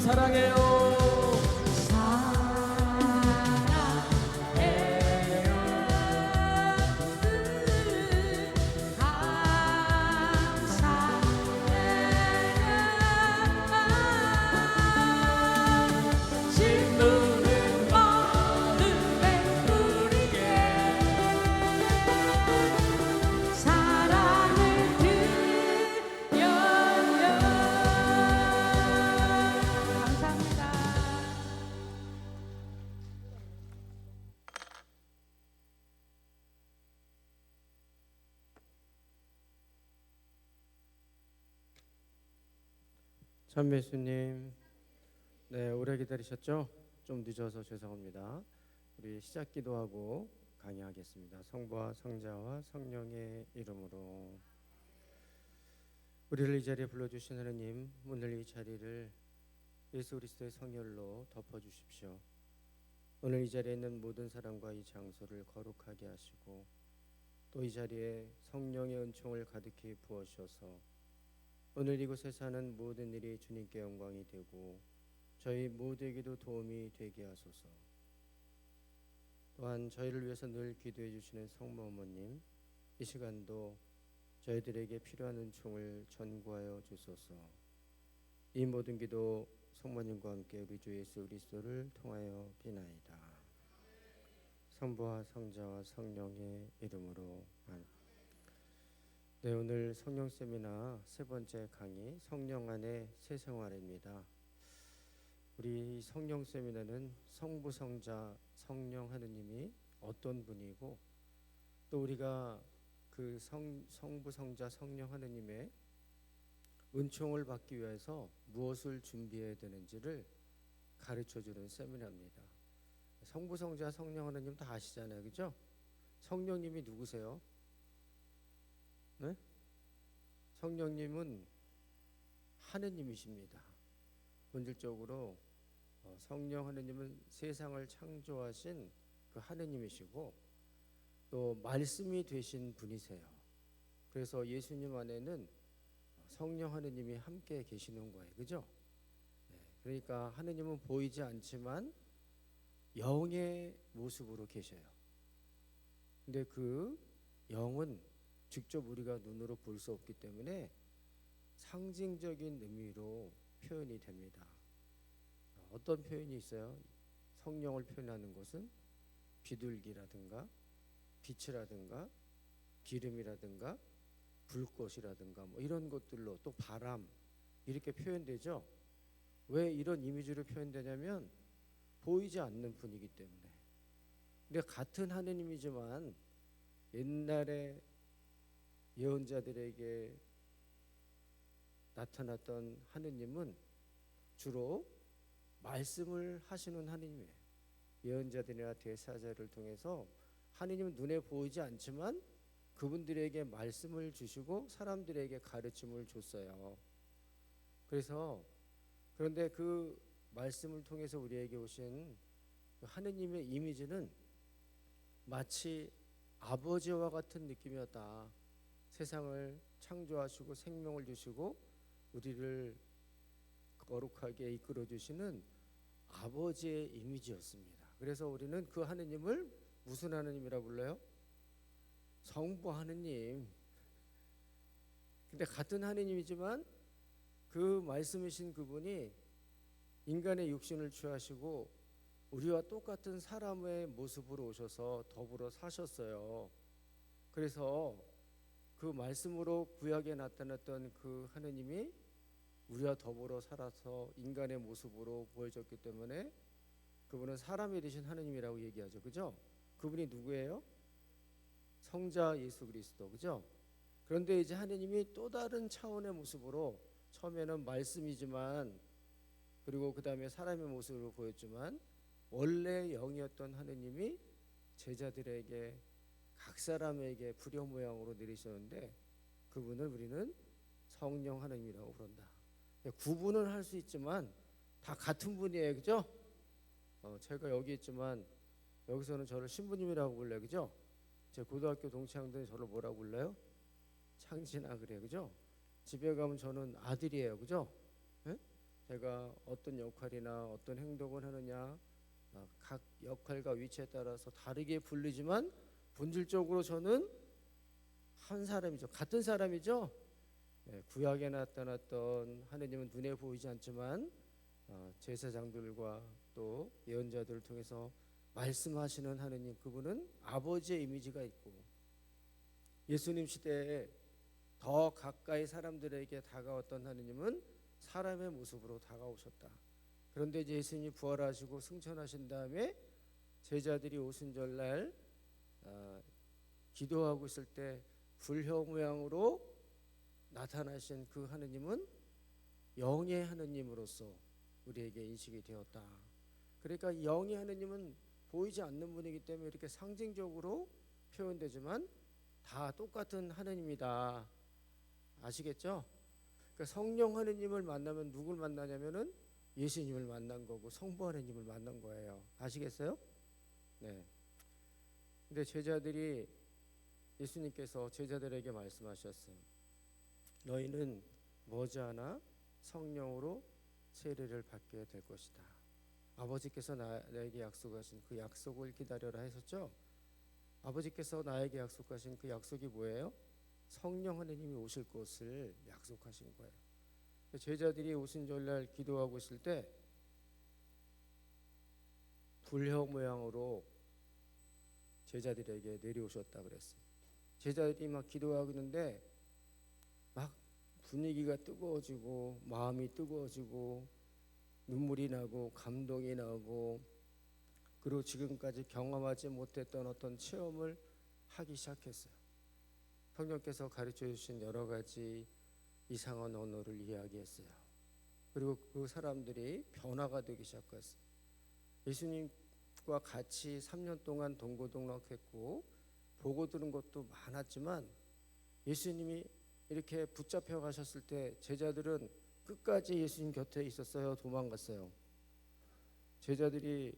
주님 사랑해요. 참매수님, 네, 오래 기다리셨죠? 좀 늦어서 죄송합니다. 우리 시작 기도하고 강의하겠습니다. 성부와 성자와 성령의 이름으로. 우리를 이 자리에 불러주신 하나님, 오늘 이 자리를 예수 그리스도의 성혈로 덮어주십시오. 오늘 이 자리에 있는 모든 사람과 이 장소를 거룩하게 하시고 또 이 자리에 성령의 은총을 가득히 부어주셔서 오늘 이곳에 사는 모든 일이 주님께 영광이 되고 저희 모두에게도 도움이 되게 하소서. 또한 저희를 위해서 늘 기도해 주시는 성모 어머님, 이 시간도 저희들에게 필요한 은총을 전구하여 주소서. 이 모든 기도 성모님과 함께 우리 주 예수 그리스도를 통하여 비나이다. 성부와 성자와 성령의 이름으로 아멘. 네, 오늘 성령 세미나 세 번째 강의 성령 안의 새 생활입니다. 우리 성령 세미나는 성부 성자 성령 하느님이 어떤 분이고 또 우리가 그 성부 성자 성령 하느님의 은총을 받기 위해서 무엇을 준비해야 되는지를 가르쳐주는 세미나입니다. 성부 성자 성령 하느님 다 아시잖아요, 그죠? 성령님이 누구세요? 네? 성령님은 하느님이십니다. 본질적으로 성령 하느님은 세상을 창조하신 그 하느님이시고 또 말씀이 되신 분이세요. 그래서 예수님 안에는 성령 하느님이 함께 계시는 거예요, 그죠? 네, 그러니까 하느님은 보이지 않지만 영의 모습으로 계셔요. 근데 그 영은 직접 우리가 눈으로 볼 수 없기 때문에 상징적인 의미로 표현이 됩니다. 어떤 표현이 있어요? 성령을 표현하는 것은 비둘기라든가 빛이라든가 기름이라든가 불꽃이라든가 뭐 이런 것들로 또 바람 이렇게 표현되죠. 왜 이런 이미지로 표현되냐면 보이지 않는 분이기 때문에. 근데 같은 하느님이지만 옛날에 예언자들에게 나타났던 하느님은 주로 말씀을 하시는 하느님이에요. 예언자들이나 대사자를 통해서 하느님은 눈에 보이지 않지만 그분들에게 말씀을 주시고 사람들에게 가르침을 줬어요. 그런데 그 말씀을 통해서 우리에게 오신 하느님의 이미지는 마치 아버지와 같은 느낌이었다. 세상을 창조하시고 생명을 주시고 우리를 거룩하게 이끌어 주시는 아버지의 이미지였습니다. 그래서 우리는 그 하느님을 무슨 하느님이라 불러요? 성부 하느님. 근데 같은 하느님이지만 그 말씀이신 그분이 인간의 육신을 취하시고 우리와 똑같은 사람의 모습으로 오셔서 더불어 사셨어요. 그래서 그 말씀으로 구약에 나타났던 그 하느님이 우리와 더불어 살아서 인간의 모습으로 보여졌기 때문에 그분은 사람이 되신 하느님이라고 얘기하죠. 그죠? 그분이 누구예요? 성자 예수 그리스도. 그죠? 그런데 이제 하느님이 또 다른 차원의 모습으로 처음에는 말씀이지만 그리고 그 다음에 사람의 모습으로 보였지만 원래 영이었던 하느님이 제자들에게 각 사람에게 불효 모양으로 내리셨는데 그분을 우리는 성령 하느님이라고 부른다. 구분은 할 수 있지만 다 같은 분이에요, 그죠? 제가 여기 있지만 여기서는 저를 신부님이라고 불러요, 그죠? 제 고등학교 동창들은 저를 뭐라고 불러요? 창진아 그래요, 그죠? 집에 가면 저는 아들이에요, 그죠? 네? 제가 어떤 역할이나 어떤 행동을 하느냐, 각 역할과 위치에 따라서 다르게 불리지만 본질적으로 저는 한 사람이죠. 같은 사람이죠. 구약에 나타났던 하느님은 눈에 보이지 않지만 제사장들과 또 예언자들을 통해서 말씀하시는 하느님, 그분은 아버지의 이미지가 있고, 예수님 시대에 더 가까이 사람들에게 다가왔던 하느님은 사람의 모습으로 다가오셨다. 그런데 이제 예수님이 부활하시고 승천하신 다음에 제자들이 오순절날 기도하고 있을 때 불형 모양으로 나타나신 그 하느님은 영의 하느님으로서 우리에게 인식이 되었다. 그러니까 영의 하느님은 보이지 않는 분이기 때문에 이렇게 상징적으로 표현되지만 다 똑같은 하느님이다. 아시겠죠? 그러니까 성령 하느님을 만나면 누굴 만나냐면은 예수님을 만난 거고 성부 하느님을 만난 거예요. 아시겠어요? 네. 근데 제자들이, 예수님께서 제자들에게 말씀하셨어요. 너희는 머지않아 성령으로 세례를 받게 될 것이다. 아버지께서 나에게 약속하신 그 약속을 기다려라 하셨죠. 아버지께서 나에게 약속하신 그 약속이 뭐예요? 성령 하느님이 오실 것을 약속하신 거예요. 제자들이 오순절날 기도하고 있을 때 불형 모양으로 제자들에게 내려오셨다 그랬어요. 제자들이 막 기도하고 있는데 막 분위기가 뜨거워지고 마음이 뜨거워지고 눈물이 나고 감동이 나고, 그리고 지금까지 경험하지 못했던 어떤 체험을 하기 시작했어요. 성령께서 가르쳐 주신 여러 가지 이상한 언어를 이야기했어요. 그리고 그 사람들이 변화가 되기 시작했어요. 예수님과 같이 3년 동안 동고동락했고 보고 들은 것도 많았지만 예수님이 이렇게 붙잡혀 가셨을 때 제자들은 끝까지 예수님 곁에 있었어요? 도망갔어요? 제자들이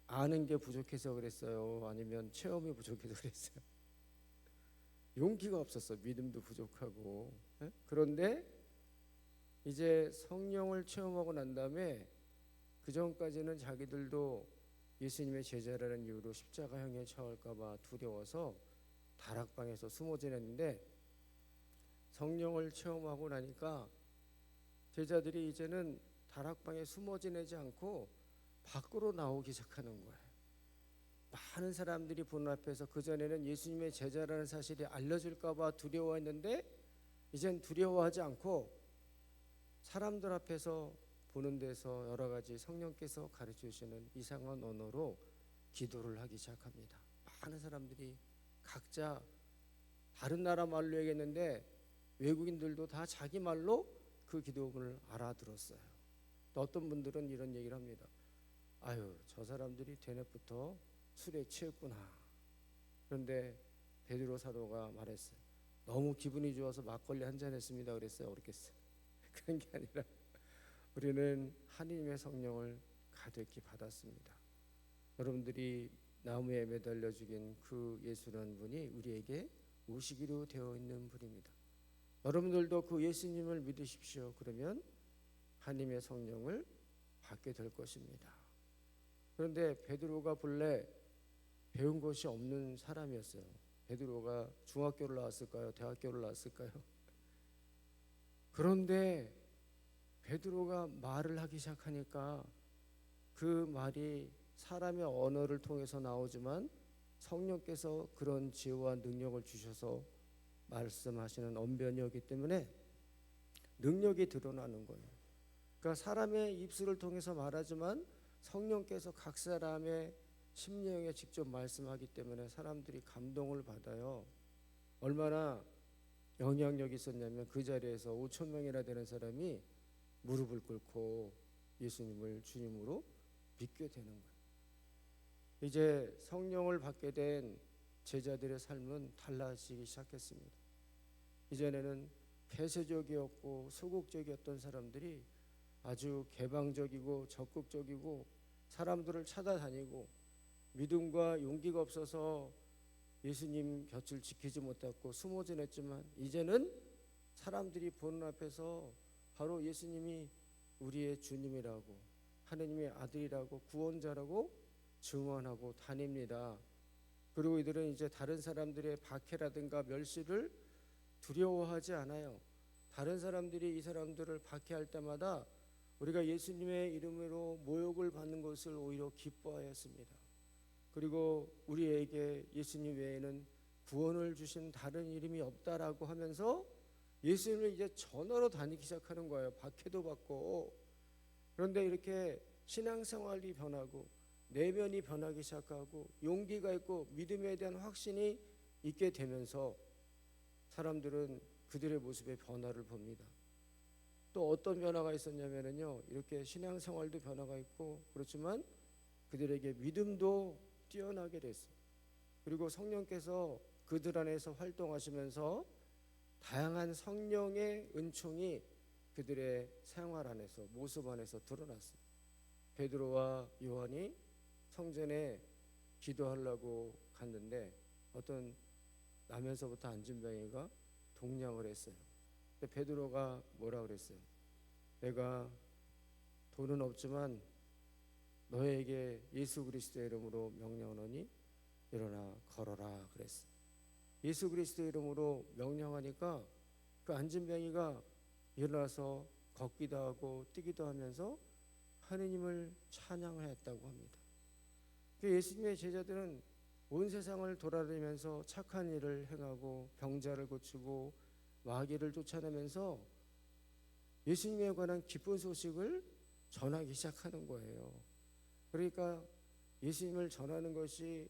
아는 게 부족해서 그랬어요? 아니면 체험이 부족해서 그랬어요? 용기가 없었어. 믿음도 부족하고. 그런데 이제 성령을 체험하고 난 다음에 그 전까지는 자기들도 예수님의 제자라는 이유로 십자가형에 처할까 봐 두려워서 다락방에서 숨어 지냈는데, 성령을 체험하고 나니까 제자들이 이제는 다락방에 숨어 지내지 않고 밖으로 나오기 시작하는 거예요. 많은 사람들이 보는 앞에서, 그전에는 예수님의 제자라는 사실이 알려질까 봐 두려워했는데 이젠 두려워하지 않고 사람들 앞에서 보는 데서 여러 가지 성령께서 가르쳐 주시는 이상한 언어로 기도를 하기 시작합니다. 많은 사람들이 각자 다른 나라 말로 얘기했는데 외국인들도 다 자기 말로 그 기도문을 알아들었어요. 또 어떤 분들은 이런 얘기를 합니다. 아유, 저 사람들이 대낮부터 술에 취했구나. 그런데 베드로 사도가 말했어요. 너무 기분이 좋아서 막걸리 한 잔 했습니다. 그랬어요? 그랬겠어요? 그런 게 아니라 우리는 하나님의 성령을 가득히 받았습니다. 여러분들이 나무에 매달려 죽인 그 예수라는 분이 우리에게 오시기로 되어 있는 분입니다. 여러분들도 그 예수님을 믿으십시오. 그러면 하나님의 성령을 받게 될 것입니다. 그런데 베드로가 본래 배운 것이 없는 사람이었어요. 베드로가 중학교를 나왔을까요? 대학교를 나왔을까요? 그런데 베드로가 말을 하기 시작하니까 그 말이 사람의 언어를 통해서 나오지만 성령께서 그런 지혜와 능력을 주셔서 말씀하시는 언변이었기 때문에 능력이 드러나는 거예요. 그러니까 사람의 입술을 통해서 말하지만 성령께서 각 사람의 심령에 직접 말씀하기 때문에 사람들이 감동을 받아요. 얼마나 영향력이 있었냐면 그 자리에서 5천 명이나 되는 사람이 무릎을 꿇고 예수님을 주님으로 믿게 되는 거예요. 이제 성령을 받게 된 제자들의 삶은 달라지기 시작했습니다. 이전에는 폐쇄적이었고 소극적이었던 사람들이 아주 개방적이고 적극적이고 사람들을 찾아다니고, 믿음과 용기가 없어서 예수님 곁을 지키지 못했고 숨어 지냈지만 이제는 사람들이 보는 앞에서 바로 예수님이 우리의 주님이라고, 하느님의 아들이라고, 구원자라고 증언하고 다닙니다. 그리고 이들은 이제 다른 사람들의 박해라든가 멸시를 두려워하지 않아요. 다른 사람들이 이 사람들을 박해할 때마다 우리가 예수님의 이름으로 모욕을 받는 것을 오히려 기뻐하였습니다. 그리고 우리에게 예수님 외에는 구원을 주신 다른 이름이 없다라고 하면서 예수님을 이제 전하러 다니기 시작하는 거예요. 박해도 받고. 그런데 이렇게 신앙생활이 변하고 내면이 변하기 시작하고 용기가 있고 믿음에 대한 확신이 있게 되면서 사람들은 그들의 모습에 변화를 봅니다. 또 어떤 변화가 있었냐면요, 이렇게 신앙생활도 변화가 있고 그렇지만 그들에게 믿음도 뛰어나게 됐어요. 그리고 성령께서 그들 안에서 활동하시면서 다양한 성령의 은총이 그들의 생활 안에서, 모습 안에서 드러났어요. 베드로와 요한이 성전에 기도하려고 갔는데 어떤 나면서부터 안진뱅이가 동냥을 했어요. 근데 베드로가 뭐라 그랬어요? 내가 돈은 없지만 너에게 예수 그리스도의 이름으로 명령하노니 일어나 걸어라 그랬어요. 예수 그리스도의 이름으로 명령하니까 그 안진뱅이가 일어나서 걷기도 하고 뛰기도 하면서 하느님을 찬양하였다고 합니다. 예수님의 제자들은 온 세상을 돌아다니면서 착한 일을 행하고 병자를 고치고 마귀를 쫓아내면서 예수님에 관한 기쁜 소식을 전하기 시작하는 거예요. 그러니까 예수님을 전하는 것이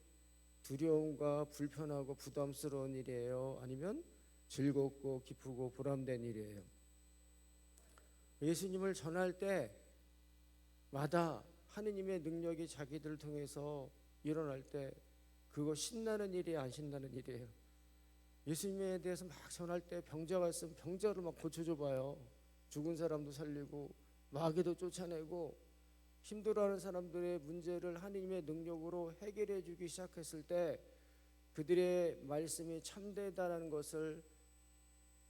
두려움과 불편하고 부담스러운 일이에요? 아니면 즐겁고 기쁘고 보람된 일이에요? 예수님을 전할 때마다 하느님의 능력이 자기들을 통해서 일어날 때 그거 신나는 일이 안 신나는 일이에요? 예수님에 대해서 막 전할 때 병자가 있으면 병자를 막 고쳐줘 봐요. 죽은 사람도 살리고 마귀도 쫓아내고 힘들어하는 사람들의 문제를 하느님의 능력으로 해결해 주기 시작했을 때 그들의 말씀이 참되다는 것을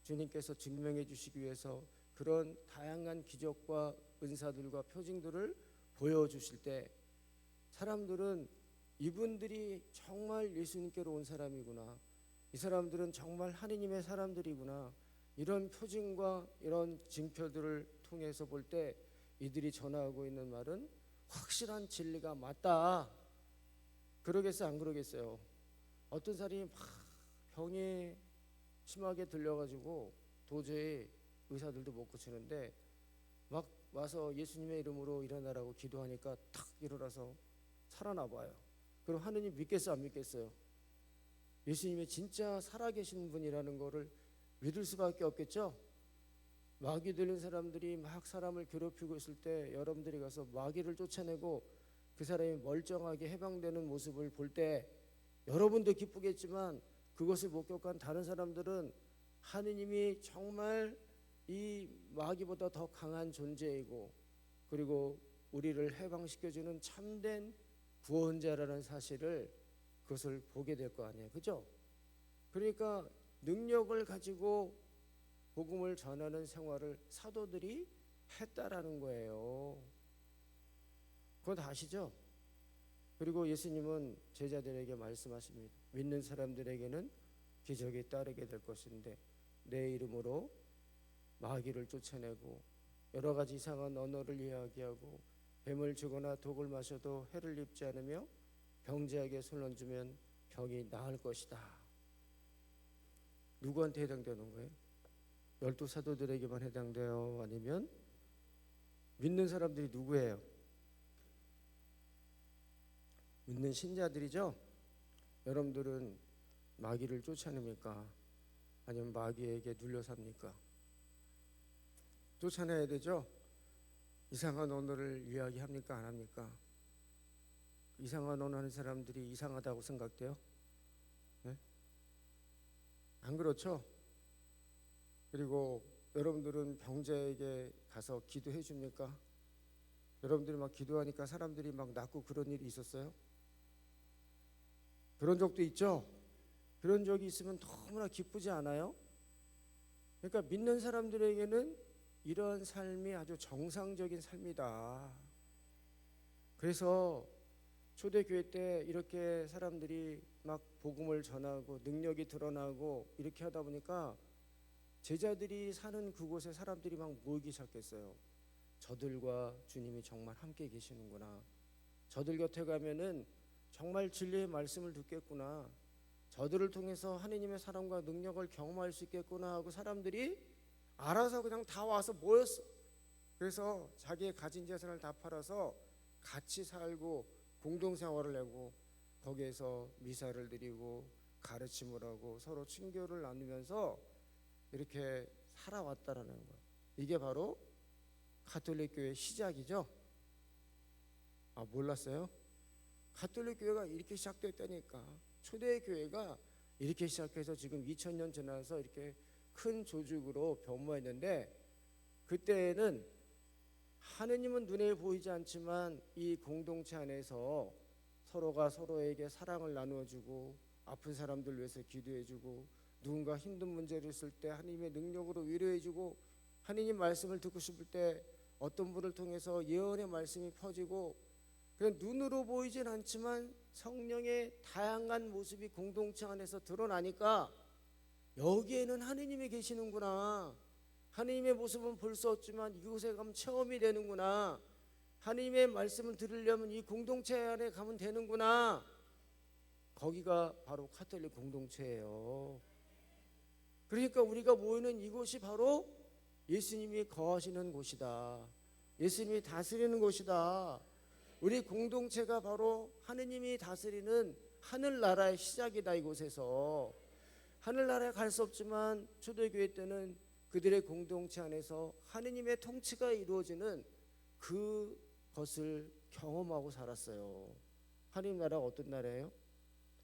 주님께서 증명해 주시기 위해서 그런 다양한 기적과 은사들과 표징들을 보여주실 때 사람들은 이분들이 정말 예수님께로 온 사람이구나, 이 사람들은 정말 하느님의 사람들이구나, 이런 표징과 이런 징표들을 통해서 볼 때 이들이 전하고 있는 말은 확실한 진리가 맞다. 그러겠어요, 안 그러겠어요? 어떤 사람이 막 병이 심하게 들려가지고 도저히 의사들도 못 고치는데 막 와서 예수님의 이름으로 일어나라고 기도하니까 탁 일어나서 살아나 봐요. 그럼 하느님 믿겠어요, 안 믿겠어요? 예수님이 진짜 살아계신 분이라는 거를 믿을 수밖에 없겠죠? 마귀 들린 사람들이 막 사람을 괴롭히고 있을 때 여러분들이 가서 마귀를 쫓아내고 그 사람이 멀쩡하게 해방되는 모습을 볼 때 여러분도 기쁘겠지만 그것을 목격한 다른 사람들은 하느님이 정말 이 마귀보다 더 강한 존재이고 그리고 우리를 해방시켜주는 참된 구원자라는 사실을 그것을 보게 될 거 아니에요, 그죠? 그러니까 능력을 가지고 복음을 전하는 생활을 사도들이 했다라는 거예요. 그거 다 아시죠? 그리고 예수님은 제자들에게 말씀하십니다. 믿는 사람들에게는 기적이 따르게 될 것인데 내 이름으로 마귀를 쫓아내고 여러 가지 이상한 언어를 이야기하고 뱀을 주거나 독을 마셔도 해를 입지 않으며 병자에게 손을 얹으면 병이 나을 것이다. 누구한테 해당되는 거예요? 12 사도들에게만 해당돼요? 아니면 믿는 사람들이 누구예요? 믿는 신자들이죠? 여러분들은 마귀를 쫓아냅니까? 아니면 마귀에게 눌려 삽니까? 쫓아내야 되죠? 이상한 언어를 이야기합니까? 안 합니까? 이상한 언어 하는 사람들이 이상하다고 생각돼요? 네? 안 그렇죠? 그리고 여러분들은 병자에게 가서 기도해 줍니까? 여러분들이 막 기도하니까 사람들이 막 낫고 그런 일이 있었어요? 그런 적도 있죠? 그런 적이 있으면 너무나 기쁘지 않아요? 그러니까 믿는 사람들에게는 이런 삶이 아주 정상적인 삶이다. 그래서 초대교회 때 이렇게 사람들이 막 복음을 전하고 능력이 드러나고 이렇게 하다 보니까 제자들이 사는 그곳에 사람들이 막 모이기 시작했어요. 저들과 주님이 정말 함께 계시는구나. 저들 곁에 가면은 정말 진리의 말씀을 듣겠구나. 저들을 통해서 하느님의 사랑과 능력을 경험할 수 있겠구나 하고 사람들이 알아서 그냥 다 와서 모였어. 그래서 자기의 가진 재산을 다 팔아서 같이 살고 공동생활을 하고 거기에서 미사를 드리고 가르침을 하고 서로 친교를 나누면서 이렇게 살아왔다라는 거예요. 이게 바로 가톨릭 교회의 시작이죠. 아, 몰랐어요? 가톨릭 교회가 이렇게 시작됐다니까. 초대교회가 이렇게 시작해서 지금 2000년 지나서 이렇게 큰 조직으로 변모했는데, 그때는 하느님은 눈에 보이지 않지만 이 공동체 안에서 서로가 서로에게 사랑을 나누어주고 아픈 사람들 위해서 기도해주고 누군가 힘든 문제를 있을 때 하느님의 능력으로 위로해주고 하느님 말씀을 듣고 싶을 때 어떤 분을 통해서 예언의 말씀이 퍼지고, 그냥 눈으로 보이진 않지만 성령의 다양한 모습이 공동체 안에서 드러나니까 여기에는 하느님이 계시는구나. 하느님의 모습은 볼 수 없지만 이곳에 가면 체험이 되는구나. 하느님의 말씀을 들으려면 이 공동체 안에 가면 되는구나. 거기가 바로 가톨릭 공동체예요. 그러니까 우리가 모이는 이곳이 바로 예수님이 거하시는 곳이다. 예수님이 다스리는 곳이다. 우리 공동체가 바로 하느님이 다스리는 하늘나라의 시작이다. 이곳에서 하늘나라에 갈 수 없지만 초대교회 때는 그들의 공동체 안에서 하느님의 통치가 이루어지는 그것을 경험하고 살았어요. 하느님 나라가 어떤 나라예요?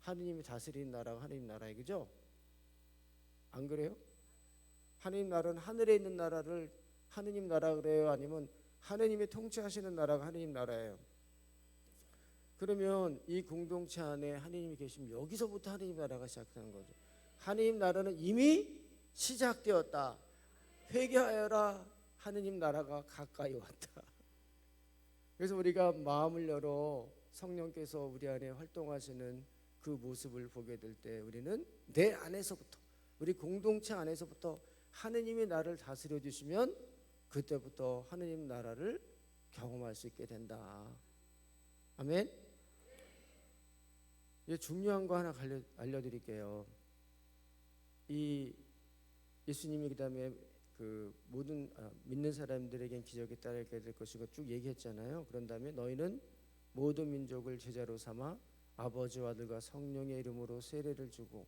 하느님이 다스리는 나라가 하느님 나라예요. 그죠? 안 그래요? 하느님 나라는 하늘에 있는 나라를 하느님 나라 그래요? 아니면 하느님이 통치하시는 나라가 하느님 나라예요? 그러면 이 공동체 안에 하느님이 계시면 여기서부터 하느님 나라가 시작하는 거죠. 하느님 나라는 이미 시작되었다. 회개하여라. 하느님 나라가 가까이 왔다. 그래서 우리가 마음을 열어 성령께서 우리 안에 활동하시는 그 모습을 보게 될 때 우리는 내 안에서부터, 우리 공동체 안에서부터 하느님이 나를 다스려 주시면 그때부터 하느님 나라를 경험할 수 있게 된다. 아멘. 이제 중요한 거 하나 알려드릴게요. 이 예수님이 그다음에 그 모든 믿는 사람들에겐 기적이 따르게 될 것이고 쭉 얘기했잖아요. 그런 다음에 너희는 모든 민족을 제자로 삼아 아버지와 아들과 성령의 이름으로 세례를 주고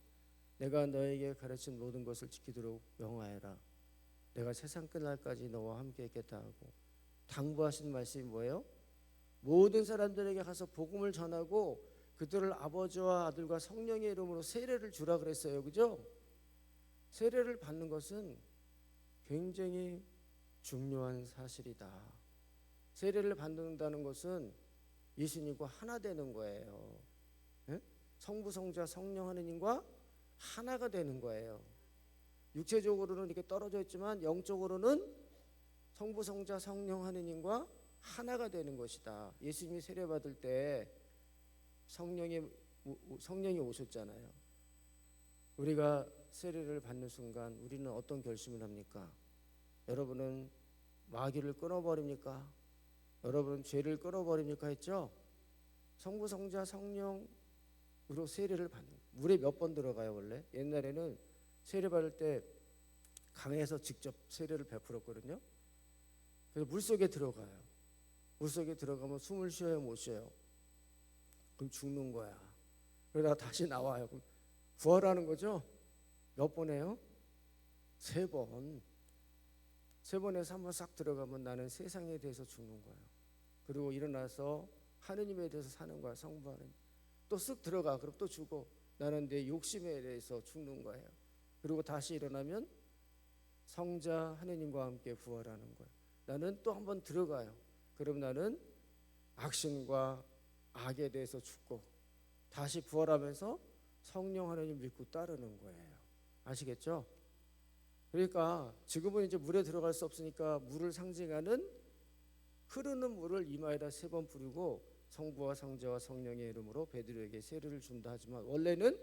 내가 너에게 가르친 모든 것을 지키도록 명하여라. 내가 세상 끝날까지 너와 함께 있겠다 하고 당부하신 말씀이 뭐예요? 모든 사람들에게 가서 복음을 전하고 그들을 아버지와 아들과 성령의 이름으로 세례를 주라 그랬어요. 그죠? 세례를 받는 것은 굉장히 중요한 사실이다. 세례를 받는다는 것은 예수님과 하나 되는 거예요. 네? 성부, 성자, 성령 하느님과 하나가 되는 거예요. 육체적으로는 이렇게 떨어져 있지만 영적으로는 성부, 성자, 성령 하느님과 하나가 되는 것이다. 예수님이 세례 받을 때 성령이 오셨잖아요. 우리가 세례를 받는 순간 우리는 어떤 결심을 합니까? 여러분은 마귀를 끊어버립니까? 여러분은 죄를 끊어버립니까? 했죠? 성부, 성자, 성령으로 세례를 받는, 물에 몇 번 들어가요 원래? 옛날에는 세례 받을 때 강에서 직접 세례를 베풀었거든요. 그래서 물속에 들어가요. 물속에 들어가면 숨을 쉬어요, 못 쉬어요? 그럼 죽는 거야. 그러다가 다시 나와요. 그럼 부활하는 거죠? 몇 번 해요? 3번. 3번에서 한 번 싹 들어가면 나는 세상에 대해서 죽는 거예요. 그리고 일어나서 하느님에 대해서 사는 거야. 성부 하느님. 또 쓱 들어가. 그럼 또 죽어. 나는 내 욕심에 대해서 죽는 거예요. 그리고 다시 일어나면 성자 하느님과 함께 부활하는 거예요. 나는 또 한 번 들어가요. 그럼 나는 악신과 악에 대해서 죽고 다시 부활하면서 성령 하느님 믿고 따르는 거예요. 아시겠죠? 그러니까 지금은 이제 물에 들어갈 수 없으니까 물을 상징하는 흐르는 물을 이마에다 3번 뿌리고 성부와 성자와 성령의 이름으로 베드로에게 세례를 준다 하지만 원래는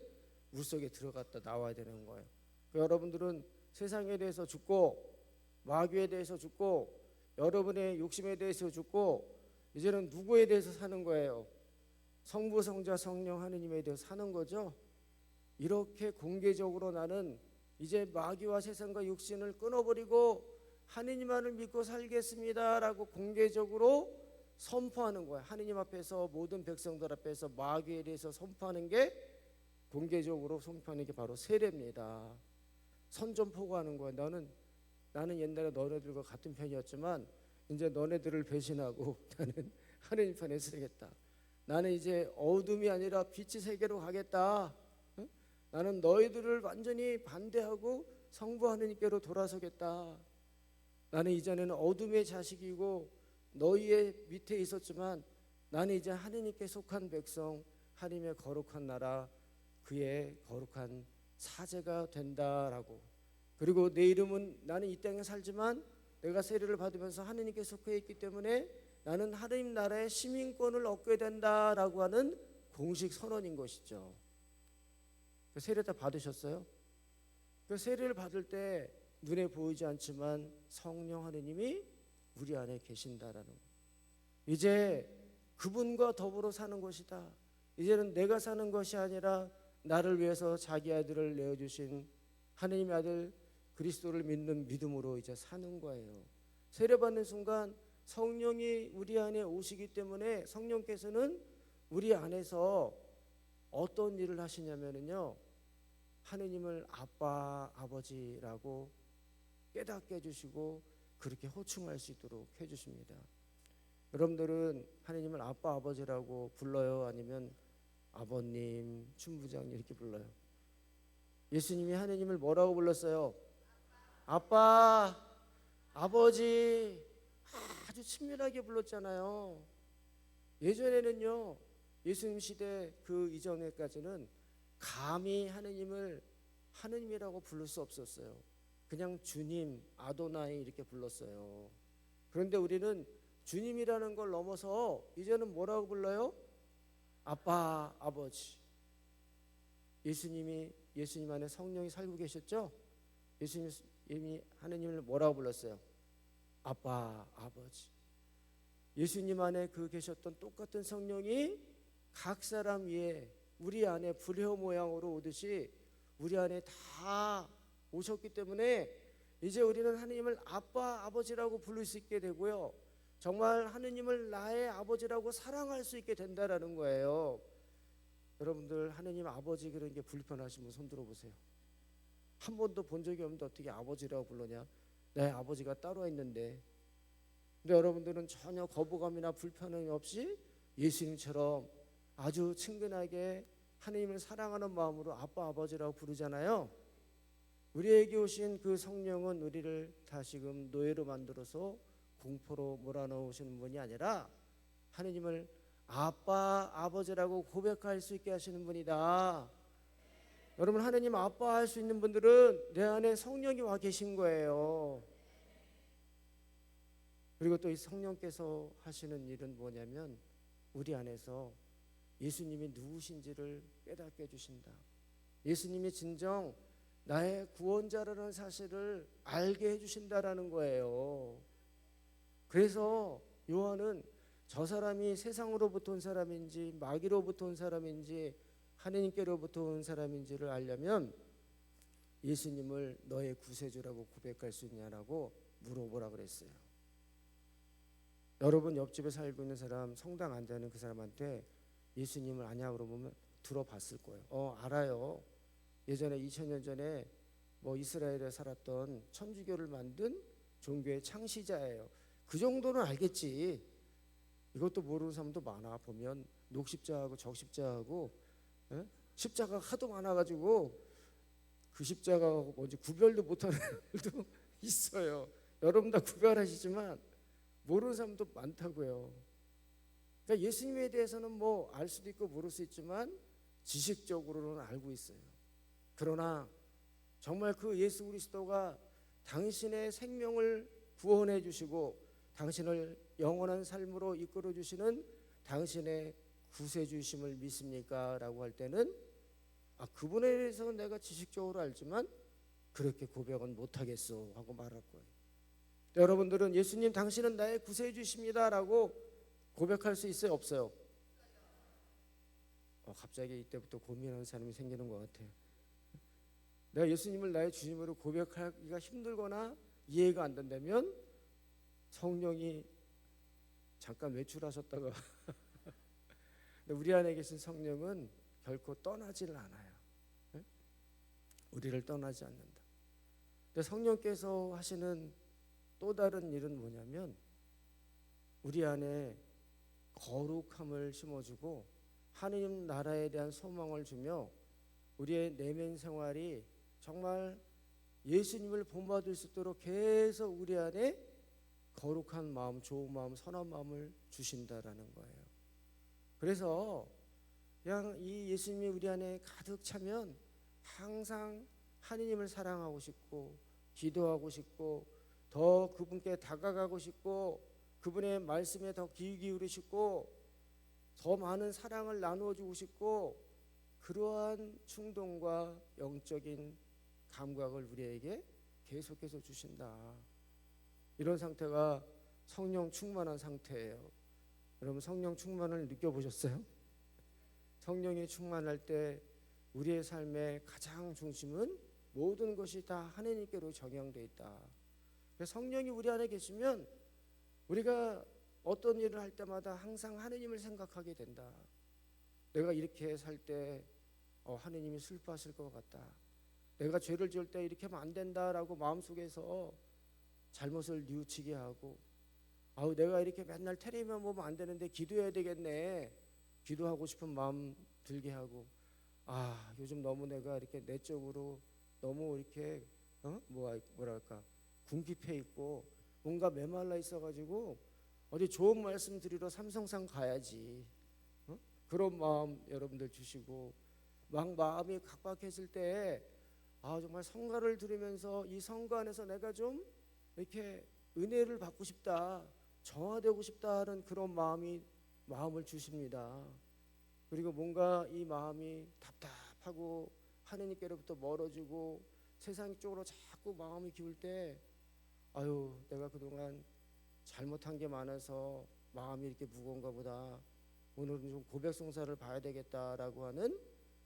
물속에 들어갔다 나와야 되는 거예요. 여러분들은 세상에 대해서 죽고 마귀에 대해서 죽고 여러분의 욕심에 대해서 죽고 이제는 누구에 대해서 사는 거예요? 성부, 성자, 성령 하느님에 대해서 사는 거죠. 이렇게 공개적으로 나는 이제 마귀와 세상과 육신을 끊어버리고 하느님만을 믿고 살겠습니다라고 공개적으로 선포하는 거예요. 하느님 앞에서 모든 백성들 앞에서 마귀에 대해서 선포하는 게 공개적으로 선포하는 게 바로 세례입니다. 선전포고하는 거예요. 나는 옛날에 너네들과 같은 편이었지만 이제 너네들을 배신하고 나는 하느님 편에 서겠다. 나는 이제 어둠이 아니라 빛의 세계로 가겠다. 나는 너희들을 완전히 반대하고 성부 하느님께로 돌아서겠다. 나는 이전에는 어둠의 자식이고 너희의 밑에 있었지만 나는 이제 하느님께 속한 백성, 하느님의 거룩한 나라, 그의 거룩한 사제가 된다라고. 그리고 내 이름은 나는 이 땅에 살지만 내가 세례를 받으면서 하느님께 속해 있기 때문에 나는 하느님 나라의 시민권을 얻게 된다라고 하는 공식 선언인 것이죠. 그 세례 다 받으셨어요? 그 세례를 받을 때 눈에 보이지 않지만 성령 하느님이 우리 안에 계신다라는 거. 이제 그분과 더불어 사는 것이다. 이제는 내가 사는 것이 아니라 나를 위해서 자기 아들을 내어주신 하느님의 아들 그리스도를 믿는 믿음으로 이제 사는 거예요. 세례 받는 순간 성령이 우리 안에 오시기 때문에 성령께서는 우리 안에서 어떤 일을 하시냐면요, 하느님을 아빠, 아버지라고 깨닫게 해주시고 그렇게 호칭할 수 있도록 해주십니다. 여러분들은 하느님을 아빠, 아버지라고 불러요? 아니면 아버님, 춘부장님 이렇게 불러요? 예수님이 하느님을 뭐라고 불렀어요? 아빠, 아버지, 아주 친밀하게 불렀잖아요. 예전에는요, 예수님 시대 그 이전에까지는 감히 하느님을 하느님이라고 부를 수 없었어요. 그냥 주님, 아도나이 이렇게 불렀어요. 그런데 우리는 주님이라는 걸 넘어서 이제는 뭐라고 불러요? 아빠, 아버지. 예수님 안에 성령이 살고 계셨죠? 예수님이 하느님을 뭐라고 불렀어요? 아빠, 아버지. 예수님 안에 그 계셨던 똑같은 성령이 각 사람 위에 우리 안에 불효 모양으로 오듯이 우리 안에 다 오셨기 때문에 이제 우리는 하느님을 아빠, 아버지라고 부를 수 있게 되고요, 정말 하느님을 나의 아버지라고 사랑할 수 있게 된다라는 거예요. 여러분들 하느님 아버지 그런 게 불편하시면 손 들어보세요. 한 번도 본 적이 없는데 어떻게 아버지라고 부르냐? 내 아버지가 따로 있는데. 근데 여러분들은 전혀 거부감이나 불편함이 없이 예수님처럼 아주 친근하게 하느님을 사랑하는 마음으로 아빠, 아버지라고 부르잖아요. 우리에게 오신 그 성령은 우리를 다시금 노예로 만들어서 공포로 몰아넣으시는 분이 아니라 하느님을 아빠, 아버지라고 고백할 수 있게 하시는 분이다. 여러분, 하느님 아빠 할 수 있는 분들은 내 안에 성령이 와 계신 거예요. 그리고 또 이 성령께서 하시는 일은 뭐냐면 우리 안에서 예수님이 누구신지를 깨닫게 해주신다. 예수님이 진정 나의 구원자라는 사실을 알게 해주신다라는 거예요. 그래서 요한은 저 사람이 세상으로부터 온 사람인지 마귀로부터 온 사람인지 하느님께로부터 온 사람인지를 알려면 예수님을 너의 구세주라고 고백할 수 있냐라고 물어보라 그랬어요. 여러분 옆집에 살고 있는 사람, 성당 앉아있는 그 사람한테 예수님을 아냐 그러면 들어봤을 거예요. 알아요. 예전에 2000년 전에 이스라엘에 살았던 천주교를 만든 종교의 창시자예요. 그 정도는 알겠지. 이것도 모르는 사람도 많아. 보면 녹십자하고 적십자하고 십자가 하도 많아가지고 그 십자가가 뭔지 구별도 못하는 사람들도 있어요. 여러분 다 구별하시지만 모르는 사람도 많다고요. 그러니까 예수님에 대해서는 알 수도 있고 모를 수 있지만 지식적으로는 알고 있어요. 그러나 정말 그 예수 그리스도가 당신의 생명을 구원해 주시고 당신을 영원한 삶으로 이끌어 주시는 당신의 구세주심을 믿습니까? 라고 할 때는 그분에 대해서는 내가 지식적으로 알지만 그렇게 고백은 못하겠어 하고 말할 거예요. 여러분들은 예수님 당신은 나의 구세주십니다 라고 고백할 수 있어요? 없어요? 갑자기 이때부터 고민하는 사람이 생기는 것 같아요. 내가 예수님을 나의 주님으로 고백하기가 힘들거나 이해가 안 된다면 성령이 잠깐 외출하셨다가 우리 안에 계신 성령은 결코 떠나지를 않아요. 우리를 떠나지 않는다. 근데 성령께서 하시는 또 다른 일은 뭐냐면 우리 안에 거룩함을 심어주고 하느님 나라에 대한 소망을 주며 우리의 내면 생활이 정말 예수님을 본받을 수 있도록 계속 우리 안에 거룩한 마음, 좋은 마음, 선한 마음을 주신다라는 거예요. 그래서 그냥 이 예수님이 우리 안에 가득 차면 항상 하느님을 사랑하고 싶고 기도하고 싶고 더 그분께 다가가고 싶고 그분의 말씀에 더 귀 기울이시고 더 많은 사랑을 나누어 주고 싶고 그러한 충동과 영적인 감각을 우리에게 계속해서 주신다. 이런 상태가 성령 충만한 상태예요. 여러분 성령 충만을 느껴보셨어요? 성령이 충만할 때 우리의 삶의 가장 중심은 모든 것이 다 하나님께로 정향되어 있다. 그래서 성령이 우리 안에 계시면 우리가 어떤 일을 할 때마다 항상 하나님을 생각하게 된다. 내가 이렇게 살 때 하나님이 슬퍼하실 것 같다. 내가 죄를 지을 때 이렇게 하면 안 된다라고 마음속에서 잘못을 뉘우치게 하고 내가 이렇게 맨날 텔레비만 보면 안 되는데 기도해야 되겠네. 기도하고 싶은 마음 들게 하고 요즘 너무 내가 이렇게 내적으로 너무 이렇게 뭐랄까 궁핍해 있고 뭔가 메말라 있어가지고 어디 좋은 말씀 드리러 삼성산 가야지. 그런 마음 여러분들 주시고 막 마음이 각박했을 때 정말 성가를 들으면서 이 성가 안에서 내가 좀 이렇게 은혜를 받고 싶다, 정화되고 싶다 하는 그런 마음을 주십니다. 그리고 뭔가 이 마음이 답답하고 하느님께로부터 멀어지고 세상 쪽으로 자꾸 마음이 기울 때 내가 그동안 잘못한 게 많아서 마음이 이렇게 무거운가 보다. 오늘은 좀 고백성사를 봐야 되겠다라고 하는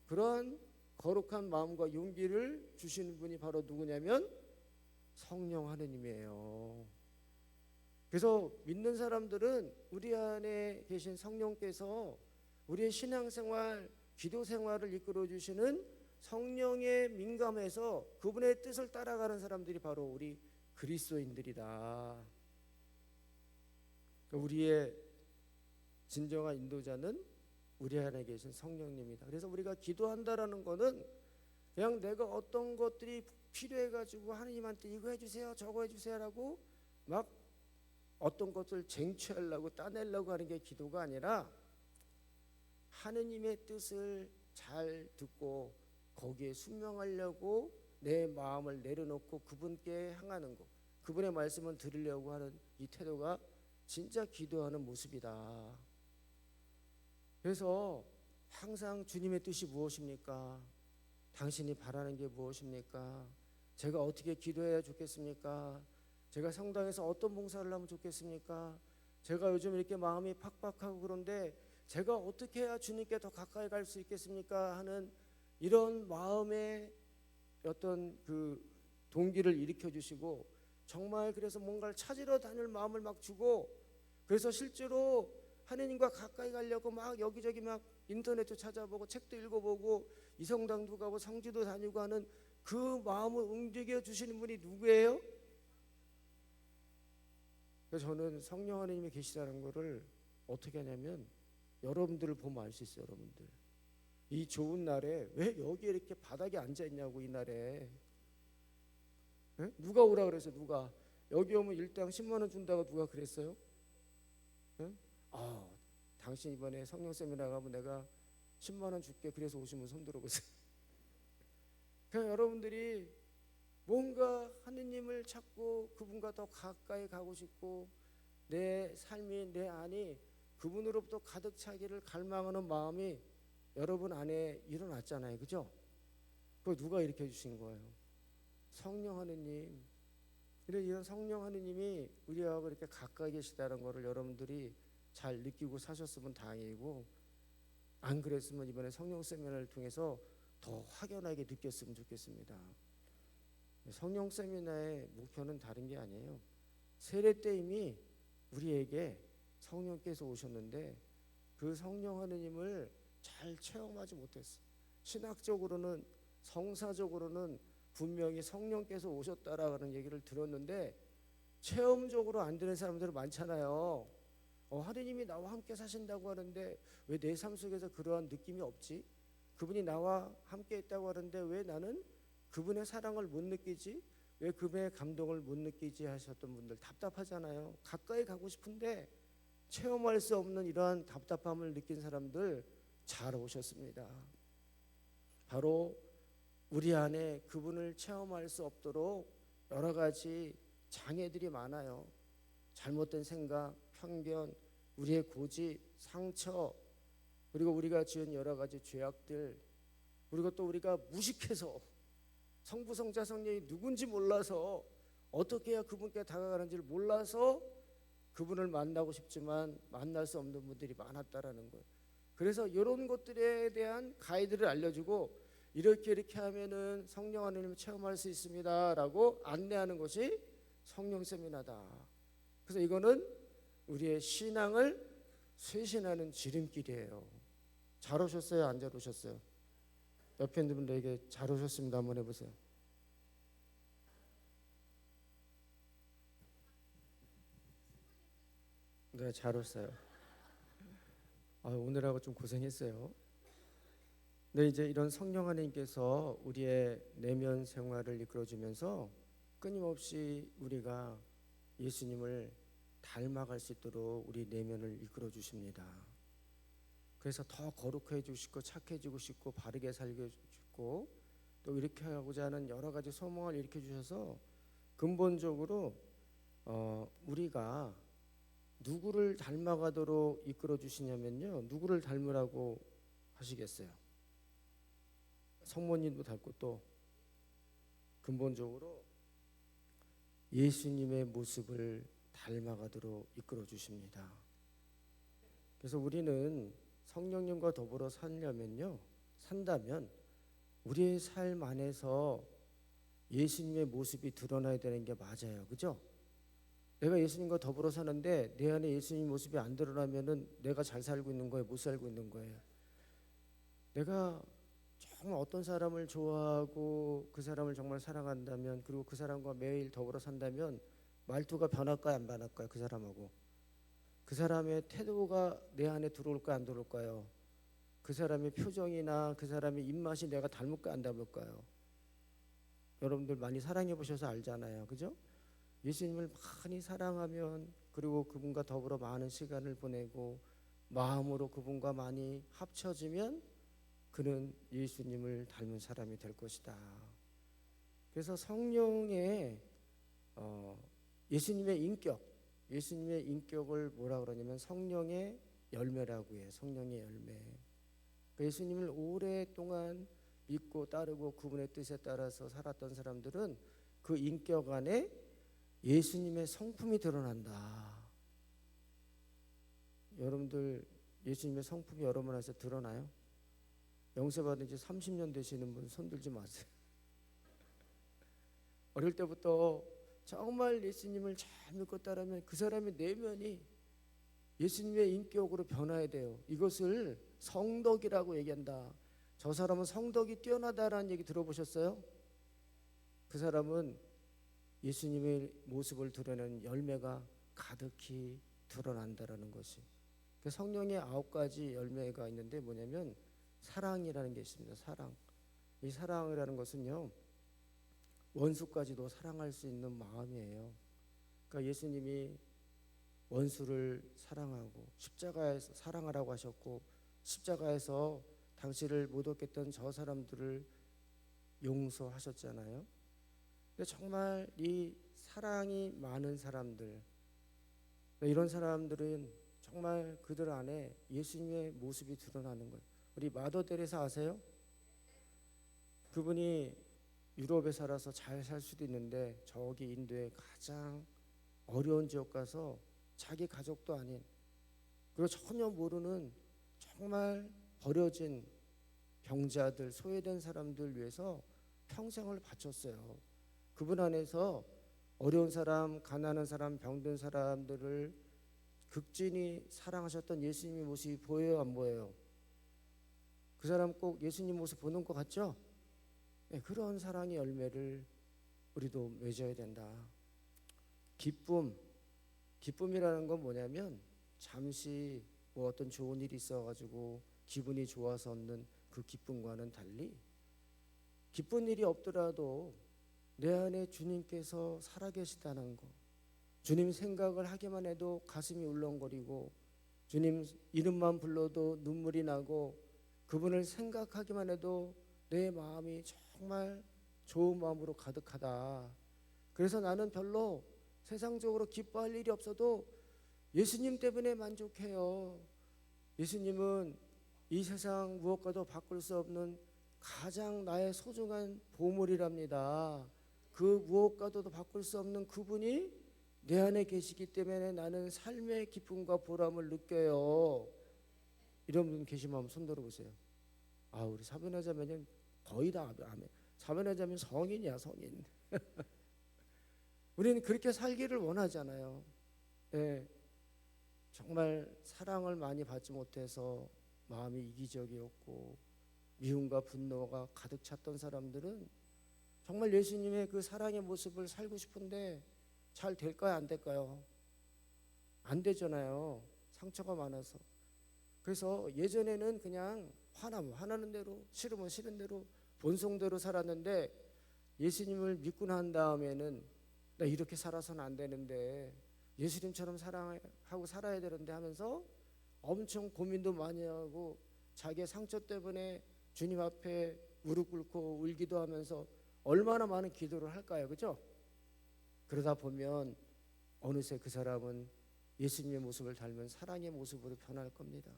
그러한 거룩한 마음과 용기를 주시는 분이 바로 누구냐면 성령 하느님이에요. 그래서 믿는 사람들은 우리 안에 계신 성령께서 우리의 신앙생활, 기도생활을 이끌어 주시는 성령에 민감해서 그분의 뜻을 따라가는 사람들이 바로 우리 그리스도인들이다. 우리의 진정한 인도자는 우리 안에 계신 성령님이다. 그래서 우리가 기도한다라는 거는 그냥 내가 어떤 것들이 필요해가지고 하느님한테 이거 해주세요 저거 해주세요라고 막 어떤 것을 쟁취하려고 따내려고 하는 게 기도가 아니라 하느님의 뜻을 잘 듣고 거기에 순명하려고 내 마음을 내려놓고 그분께 향하는 것, 그분의 말씀을 들으려고 하는 이 태도가 진짜 기도하는 모습이다. 그래서 항상 주님의 뜻이 무엇입니까? 당신이 바라는 게 무엇입니까? 제가 어떻게 기도해야 좋겠습니까? 제가 성당에서 어떤 봉사를 하면 좋겠습니까? 제가 요즘 이렇게 마음이 팍팍하고 그런데 제가 어떻게 해야 주님께 더 가까이 갈 수 있겠습니까? 하는 이런 마음의 어떤 그 동기를 일으켜 주시고 정말 그래서 뭔가를 찾으러 다닐 마음을 막 주고 그래서 실제로 하느님과 가까이 가려고 막 여기저기 막 인터넷도 찾아보고 책도 읽어보고 이성당도 가고 성지도 다니고 하는 그 마음을 움직여 주시는 분이 누구예요? 그래서 저는 성령 하느님이 계시다는 것을 어떻게 하냐면 여러분들을 보면 알 수 있어요. 여러분들 이 좋은 날에 왜 여기 이렇게 바닥에 앉아 있냐고. 이 날에 누가 오라 그래서 누가 여기 오면 일당 10만 원 준다고 누가 그랬어요? 당신 이번에 성령 세미나 가면 내가 10만 원 줄게. 그래서 오시면 손 들어보세요. 그냥 여러분들이 뭔가 하느님을 찾고 그분과 더 가까이 가고 싶고 내 삶이 내 안이 그분으로부터 가득 차기를 갈망하는 마음이 여러분 안에 일어났잖아요. 그죠? 그거 누가 일으켜 주신 거예요? 성령 하느님. 그래서 이런 성령 하느님이 우리하고 이렇게 가까이 계시다는 것을 여러분들이 잘 느끼고 사셨으면 다행이고, 안 그랬으면 이번에 성령 세미나를 통해서 더 확연하게 느꼈으면 좋겠습니다. 성령 세미나의 목표는 다른 게 아니에요. 세례 때 이미 우리에게 성령께서 오셨는데 그 성령 하느님을 잘 체험하지 못했어. 신학적으로는, 성사적으로는 분명히 성령께서 오셨다라는 얘기를 들었는데 체험적으로 안 되는 사람들이 많잖아요. 하느님이 나와 함께 사신다고 하는데 왜 내 삶 속에서 그러한 느낌이 없지? 그분이 나와 함께 있다고 하는데 왜 나는 그분의 사랑을 못 느끼지? 왜 그분의 감동을 못 느끼지? 하셨던 분들 답답하잖아요. 가까이 가고 싶은데 체험할 수 없는 이러한 답답함을 느낀 사람들 잘 오셨습니다. 바로 우리 안에 그분을 체험할 수 없도록 여러 가지 장애들이 많아요. 잘못된 생각, 편견, 우리의 고집, 상처, 그리고 우리가 지은 여러 가지 죄악들, 그리고 또 우리가 무식해서 성부, 성자, 성령이 누군지 몰라서 어떻게 해야 그분께 다가가는지를 몰라서 그분을 만나고 싶지만 만날 수 없는 분들이 많았다라는 거예요. 그래서 이런 것들에 대한 가이드를 알려주고 이렇게 하면은 성령 하나님을 체험할 수 있습니다라고 안내하는 것이 성령 세미나다. 그래서 이거는 우리의 신앙을 쇄신하는 지름길이에요. 잘 오셨어요? 안 잘 오셨어요? 옆에 있는 분들에게 잘 오셨습니다 한번 해보세요. 네, 잘 오셨어요. 오늘하고 좀 고생했어요. 네, 이제 이런 성령 하나님께서 우리의 내면 생활을 이끌어주면서 끊임없이 우리가 예수님을 닮아갈 수 있도록 우리 내면을 이끌어 주십니다. 그래서 더 거룩해지고 싶고 착해지고 싶고 바르게 살고 싶고 또 이렇게 하고자 하는 여러 가지 소망을 일으켜 주셔서 근본적으로 우리가 누구를 닮아가도록 이끌어 주시냐면요, 누구를 닮으라고 하시겠어요? 성모님도 닮고 또 근본적으로 예수님의 모습을 닮아가도록 이끌어 주십니다. 그래서 우리는 성령님과 더불어 산다면 우리의 삶 안에서 예수님의 모습이 드러나야 되는 게 맞아요. 그죠? 내가 예수님과 더불어 사는데 내 안에 예수님 모습이 안 드러나면은 내가 잘 살고 있는 거예요? 못 살고 있는 거예요? 내가 정말 어떤 사람을 좋아하고 그 사람을 정말 사랑한다면, 그리고 그 사람과 매일 더불어 산다면 말투가 변할까요? 안 변할까요? 그 사람하고 그 사람의 태도가 내 안에 들어올까요? 안 들어올까요? 그 사람의 표정이나 그 사람의 입맛이 내가 닮을까요? 안 닮을까요? 여러분들 많이 사랑해 보셔서 알잖아요. 그죠? 예수님을 많이 사랑하면, 그리고 그분과 더불어 많은 시간을 보내고 마음으로 그분과 많이 합쳐지면 그는 예수님을 닮은 사람이 될 것이다. 그래서 성령의 예수님의 인격을 뭐라 그러냐면 성령의 열매라고 해요. 성령의 열매. 예수님을 오랫동안 믿고 따르고 그분의 뜻에 따라서 살았던 사람들은 그 인격 안에 예수님의 성품이 드러난다. 여러분들 예수님의 성품이 여러분 안에서 드러나요? 영세 받은 지 30년 되시는 분 손 들지 마세요. 어릴 때부터 정말 예수님을 잘 믿고 따르면 그 사람의 내면이 예수님의 인격으로 변화해야 돼요. 이것을 성덕이라고 얘기한다. 저 사람은 성덕이 뛰어나다라는 얘기 들어보셨어요? 그 사람은 예수님의 모습을 드러내는 열매가 가득히 드러난다라는 것이. 성령의 9가지 열매가 있는데 뭐냐면 사랑이라는 게 있습니다. 사랑. 이 사랑이라는 것은요, 원수까지도 사랑할 수 있는 마음이에요. 그러니까 예수님이 원수를 사랑하고 십자가에서 사랑하라고 하셨고, 십자가에서 당시를 못 얻겠던 저 사람들을 용서하셨잖아요. 근데 정말 이 사랑이 많은 사람들, 이런 사람들은 정말 그들 안에 예수님의 모습이 드러나는 거예요. 우리 마더 데레사 아세요? 그분이 유럽에 살아서 잘 살 수도 있는데 저기 인도의 가장 어려운 지역 가서 자기 가족도 아닌, 그리고 전혀 모르는 정말 버려진 병자들, 소외된 사람들 위해서 평생을 바쳤어요. 그분 안에서 어려운 사람, 가난한 사람, 병든 사람들을 극진히 사랑하셨던 예수님의 모습이 보여요, 안 보여요? 그 사람 꼭 예수님 모습 보는 것 같죠? 네, 그런 사랑의 열매를 우리도 맺어야 된다. 기쁨이라는 건 뭐냐면 잠시 뭐 어떤 좋은 일이 있어가지고 기분이 좋아서 얻는 그 기쁨과는 달리, 기쁜 일이 없더라도 내 안에 주님께서 살아계시다는 거, 주님 생각을 하기만 해도 가슴이 울렁거리고, 주님 이름만 불러도 눈물이 나고, 그분을 생각하기만 해도 내 마음이 정말 좋은 마음으로 가득하다. 그래서 나는 별로 세상적으로 기뻐할 일이 없어도 예수님 때문에 만족해요. 예수님은 이 세상 무엇과도 바꿀 수 없는 가장 나의 소중한 보물이랍니다. 그 무엇과도 바꿀 수 없는 그분이 내 안에 계시기 때문에 나는 삶의 기쁨과 보람을 느껴요. 이런 분 계시면 한번 손 들어보세요. 아, 우리 사변화자매는 거의 다 아멘. 사변화자매는 성인이야, 성인. 우리는 그렇게 살기를 원하잖아요. 네, 정말 사랑을 많이 받지 못해서 마음이 이기적이었고 미움과 분노가 가득 찼던 사람들은 정말 예수님의 그 사랑의 모습을 살고 싶은데 잘 될까요, 안 될까요? 안 되잖아요. 상처가 많아서. 그래서 예전에는 그냥 화나면 화나는 대로, 싫으면 싫은 대로, 본성대로 살았는데, 예수님을 믿고 난 다음에는 나 이렇게 살아서는 안 되는데, 예수님처럼 사랑하고 살아야 되는데 하면서 엄청 고민도 많이 하고 자기의 상처 때문에 주님 앞에 무릎 꿇고 울기도 하면서 얼마나 많은 기도를 할까요? 그죠? 그러다 보면 어느새 그 사람은 예수님의 모습을 닮은 사랑의 모습으로 변할 겁니다.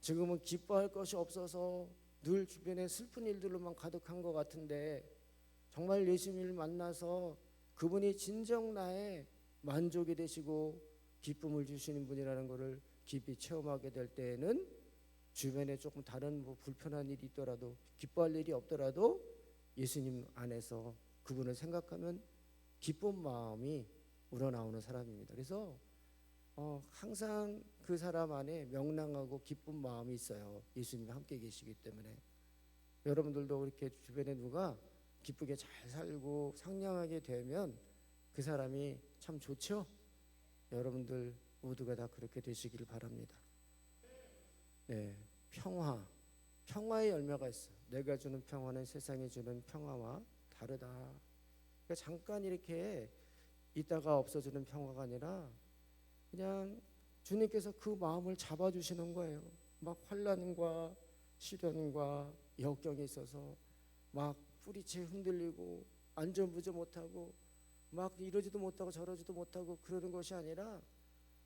지금은 기뻐할 것이 없어서 늘 주변에 슬픈 일들로만 가득한 것 같은데, 정말 예수님을 만나서 그분이 진정 나의 만족이 되시고 기쁨을 주시는 분이라는 것을 깊이 체험하게 될 때에는 주변에 조금 다른 뭐 불편한 일이 있더라도, 기뻐할 일이 없더라도 예수님 안에서 그분을 생각하면 기쁜 마음이 우러나오는 사람입니다. 그래서 항상 그 사람 안에 명랑하고 기쁜 마음이 있어요. 예수님이 함께 계시기 때문에. 여러분들도 그렇게 주변에 누가 기쁘게 잘 살고 상냥하게 되면 그 사람이 참 좋죠? 여러분들 모두가 다 그렇게 되시기를 바랍니다. 네, 평화의 열매가 있어요. 내가 주는 평화는 세상이 주는 평화와 다르다. 그러니까 잠깐 이렇게 있다가 없어지는 평화가 아니라 그냥 주님께서 그 마음을 잡아주시는 거예요. 막 환난과 시련과 역경이 있어서 막 뿌리채 흔들리고 안전부저 못하고 막 이러지도 못하고 저러지도 못하고 그러는 것이 아니라,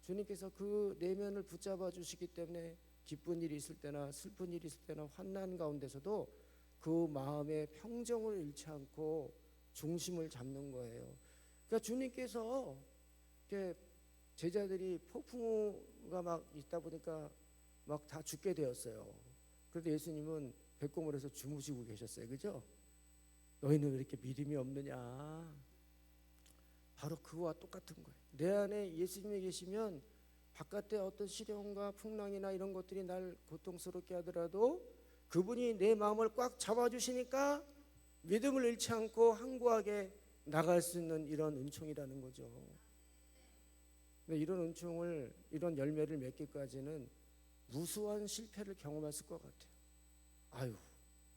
주님께서 그 내면을 붙잡아 주시기 때문에 기쁜 일이 있을 때나 슬픈 일이 있을 때나 환난 가운데서도 그 마음의 평정을 잃지 않고 중심을 잡는 거예요. 그러니까 주님께서 이렇게 제자들이 폭풍우가 막 있다 보니까 막 다 죽게 되었어요. 그런데 예수님은 백고물에서 주무시고 계셨어요. 그죠? 너희는 왜 이렇게 믿음이 없느냐? 바로 그거와 똑같은 거예요. 내 안에 예수님이 계시면 바깥에 어떤 시련과 풍랑이나 이런 것들이 날 고통스럽게 하더라도 그분이 내 마음을 꽉 잡아주시니까 믿음을 잃지 않고 항구하게 나갈 수 있는 이런 은총이라는 거죠. 근데 이런 은총을, 이런 열매를 맺기까지는 무수한 실패를 경험했을 것 같아요. 아유,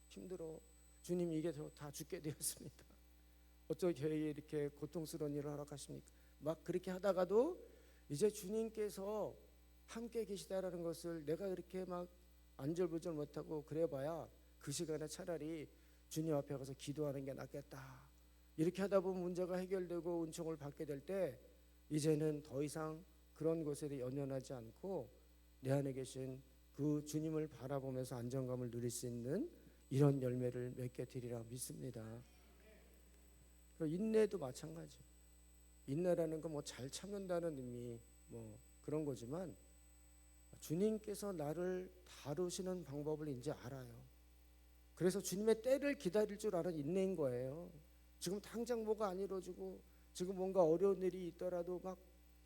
힘들어. 주님, 이게 다 죽게 되었습니다. 어쩌고 저에게 이렇게 고통스러운 일을 허락하십니까? 막 그렇게 하다가도 이제 주님께서 함께 계시다라는 것을 내가 그렇게 막 안절부절 못하고 그래봐야 그 시간에 차라리 주님 앞에 가서 기도하는 게 낫겠다. 이렇게 하다 보면 문제가 해결되고 은총을 받게 될 때 이제는 더 이상 그런 것에 연연하지 않고 내 안에 계신 그 주님을 바라보면서 안정감을 누릴 수 있는 이런 열매를 맺게 되리라 믿습니다. 인내도 마찬가지. 인내라는 건 뭐 잘 참는다는 의미 뭐 그런 거지만 주님께서 나를 다루시는 방법을 이제 알아요. 그래서 주님의 때를 기다릴 줄 아는 인내인 거예요. 지금 당장 뭐가 안 이루어지고 지금 뭔가 어려운 일이 있더라도 막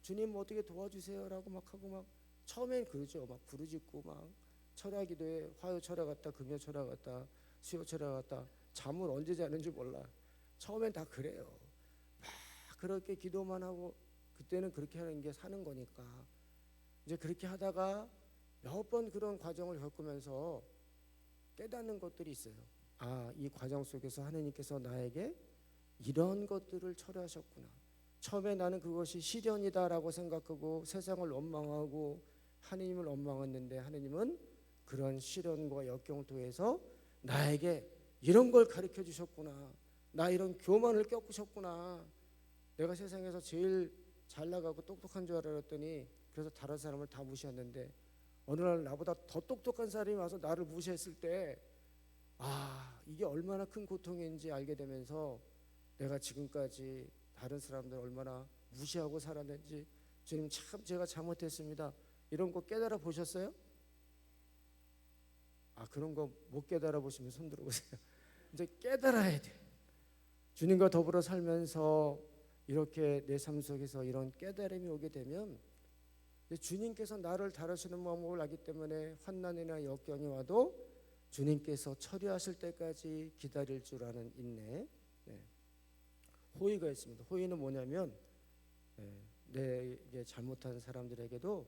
주님 어떻게 도와주세요라고 막 하고 막 처음엔 그러죠. 막 부르짖고 막 철야기도에 화요 철야 갔다 금요 철야 갔다 수요 철야 갔다 잠을 언제 자는지 몰라. 처음엔 다 그래요. 막 그렇게 기도만 하고 그때는 그렇게 하는 게 사는 거니까 이제 그렇게 하다가 몇 번 그런 과정을 겪으면서 깨닫는 것들이 있어요. 아, 이 과정 속에서 하나님께서 나에게 이런 것들을 처리하셨구나. 처음에 나는 그것이 시련이다라고 생각하고 세상을 원망하고 하나님을 원망했는데 하나님은 그런 시련과 역경을 통해서 나에게 이런 걸 가르쳐 주셨구나. 나 이런 교만을 꺾으셨구나. 내가 세상에서 제일 잘 나가고 똑똑한 줄 알았더니 그래서 다른 사람을 다 무시했는데 어느 날 나보다 더 똑똑한 사람이 와서 나를 무시했을 때 아, 이게 얼마나 큰 고통인지 알게 되면서 내가 지금까지 다른 사람들 얼마나 무시하고 살았는지 주님 참 제가 잘못했습니다. 이런 거 깨달아 보셨어요? 아, 그런 거 못 깨달아 보시면 손 들어보세요. 이제 깨달아야 돼. 주님과 더불어 살면서 이렇게 내 삶 속에서 이런 깨달음이 오게 되면 주님께서 나를 다루시는 방법을 알기 때문에 환난이나 역경이 와도 주님께서 처리하실 때까지 기다릴 줄 아는 인내. 네. 호의가 있습니다. 호의는 뭐냐면 내게 잘못한 사람들에게도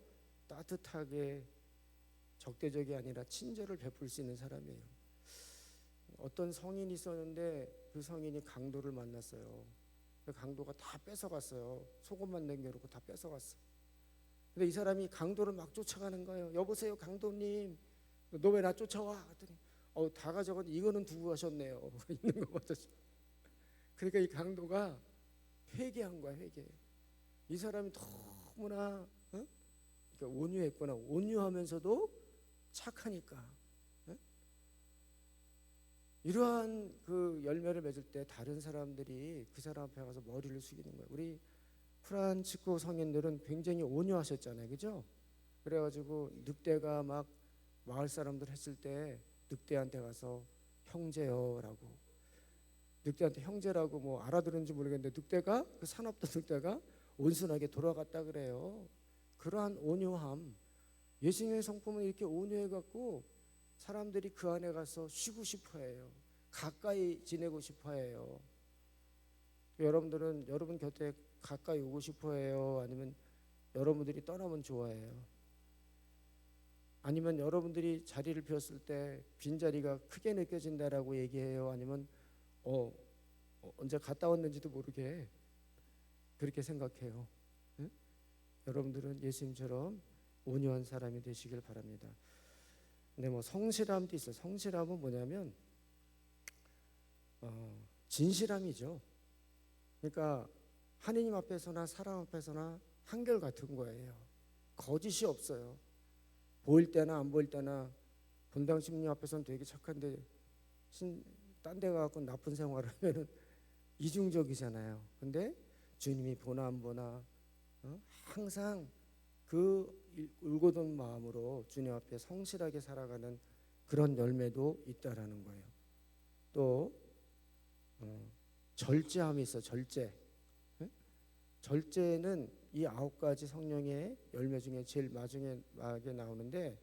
따뜻하게 적대적이 아니라 친절을 베풀 수 있는 사람이에요. 어떤 성인이 있었는데 그 성인이 강도를 만났어요. 그 강도가 다 뺏어갔어요. 속옷만 남겨놓고 다 뺏어갔어. 근데 이 사람이 강도를 막 쫓아가는 거예요. 여보세요 강도님, 너 왜 나 쫓아와? 그랬더니 다 가져갔는데 이거는 두고 가셨네요. 있는 거 같아서. 그러니까 이 강도가 회개한 거야. 회개. 이 사람이 너무나 그러니까 온유했구나. 온유하면서도 착하니까. 이러한 그 열매를 맺을 때 다른 사람들이 그 사람 앞에 가서 머리를 숙이는 거예요. 우리 프란치스코 성인들은 굉장히 온유하셨잖아요, 그죠? 그래가지고 늑대가 막 마을 사람들 했을 때 늑대한테 가서 형제여라고, 늑대한테 형제라고 뭐 알아들은지 모르겠는데 늑대가 그 사납던 늑대가 온순하게 돌아갔다 그래요. 그러한 온유함, 예수님의 성품은 이렇게 온유해갖고 사람들이 그 안에 가서 쉬고 싶어해요. 가까이 지내고 싶어해요. 여러분들은 여러분 곁에 가까이 오고 싶어해요? 아니면 여러분들이 떠나면 좋아해요? 아니면 여러분들이 자리를 비웠을 때 빈자리가 크게 느껴진다라고 얘기해요? 아니면 언제 갔다 왔는지도 모르게 그렇게 생각해요? 응? 여러분들은 예수님처럼 온유한 사람이 되시길 바랍니다. 근데 뭐 성실함도 있어요. 성실함은 뭐냐면 진실함이죠. 그러니까 하느님 앞에서나 사람 앞에서나 한결같은 거예요. 거짓이 없어요. 보일 때나 안 보일 때나 본당 신부님 앞에서는 되게 착한데 딴 데 가서 나쁜 생활을 하면은 이중적이잖아요. 근데 주님이 보나 안 보나 항상 그 울고던 마음으로 주님 앞에 성실하게 살아가는 그런 열매도 있다라는 거예요. 또 절제함이 있어. 절제. 절제는 이 9가지 성령의 열매 중에 제일 마지막에 나오는데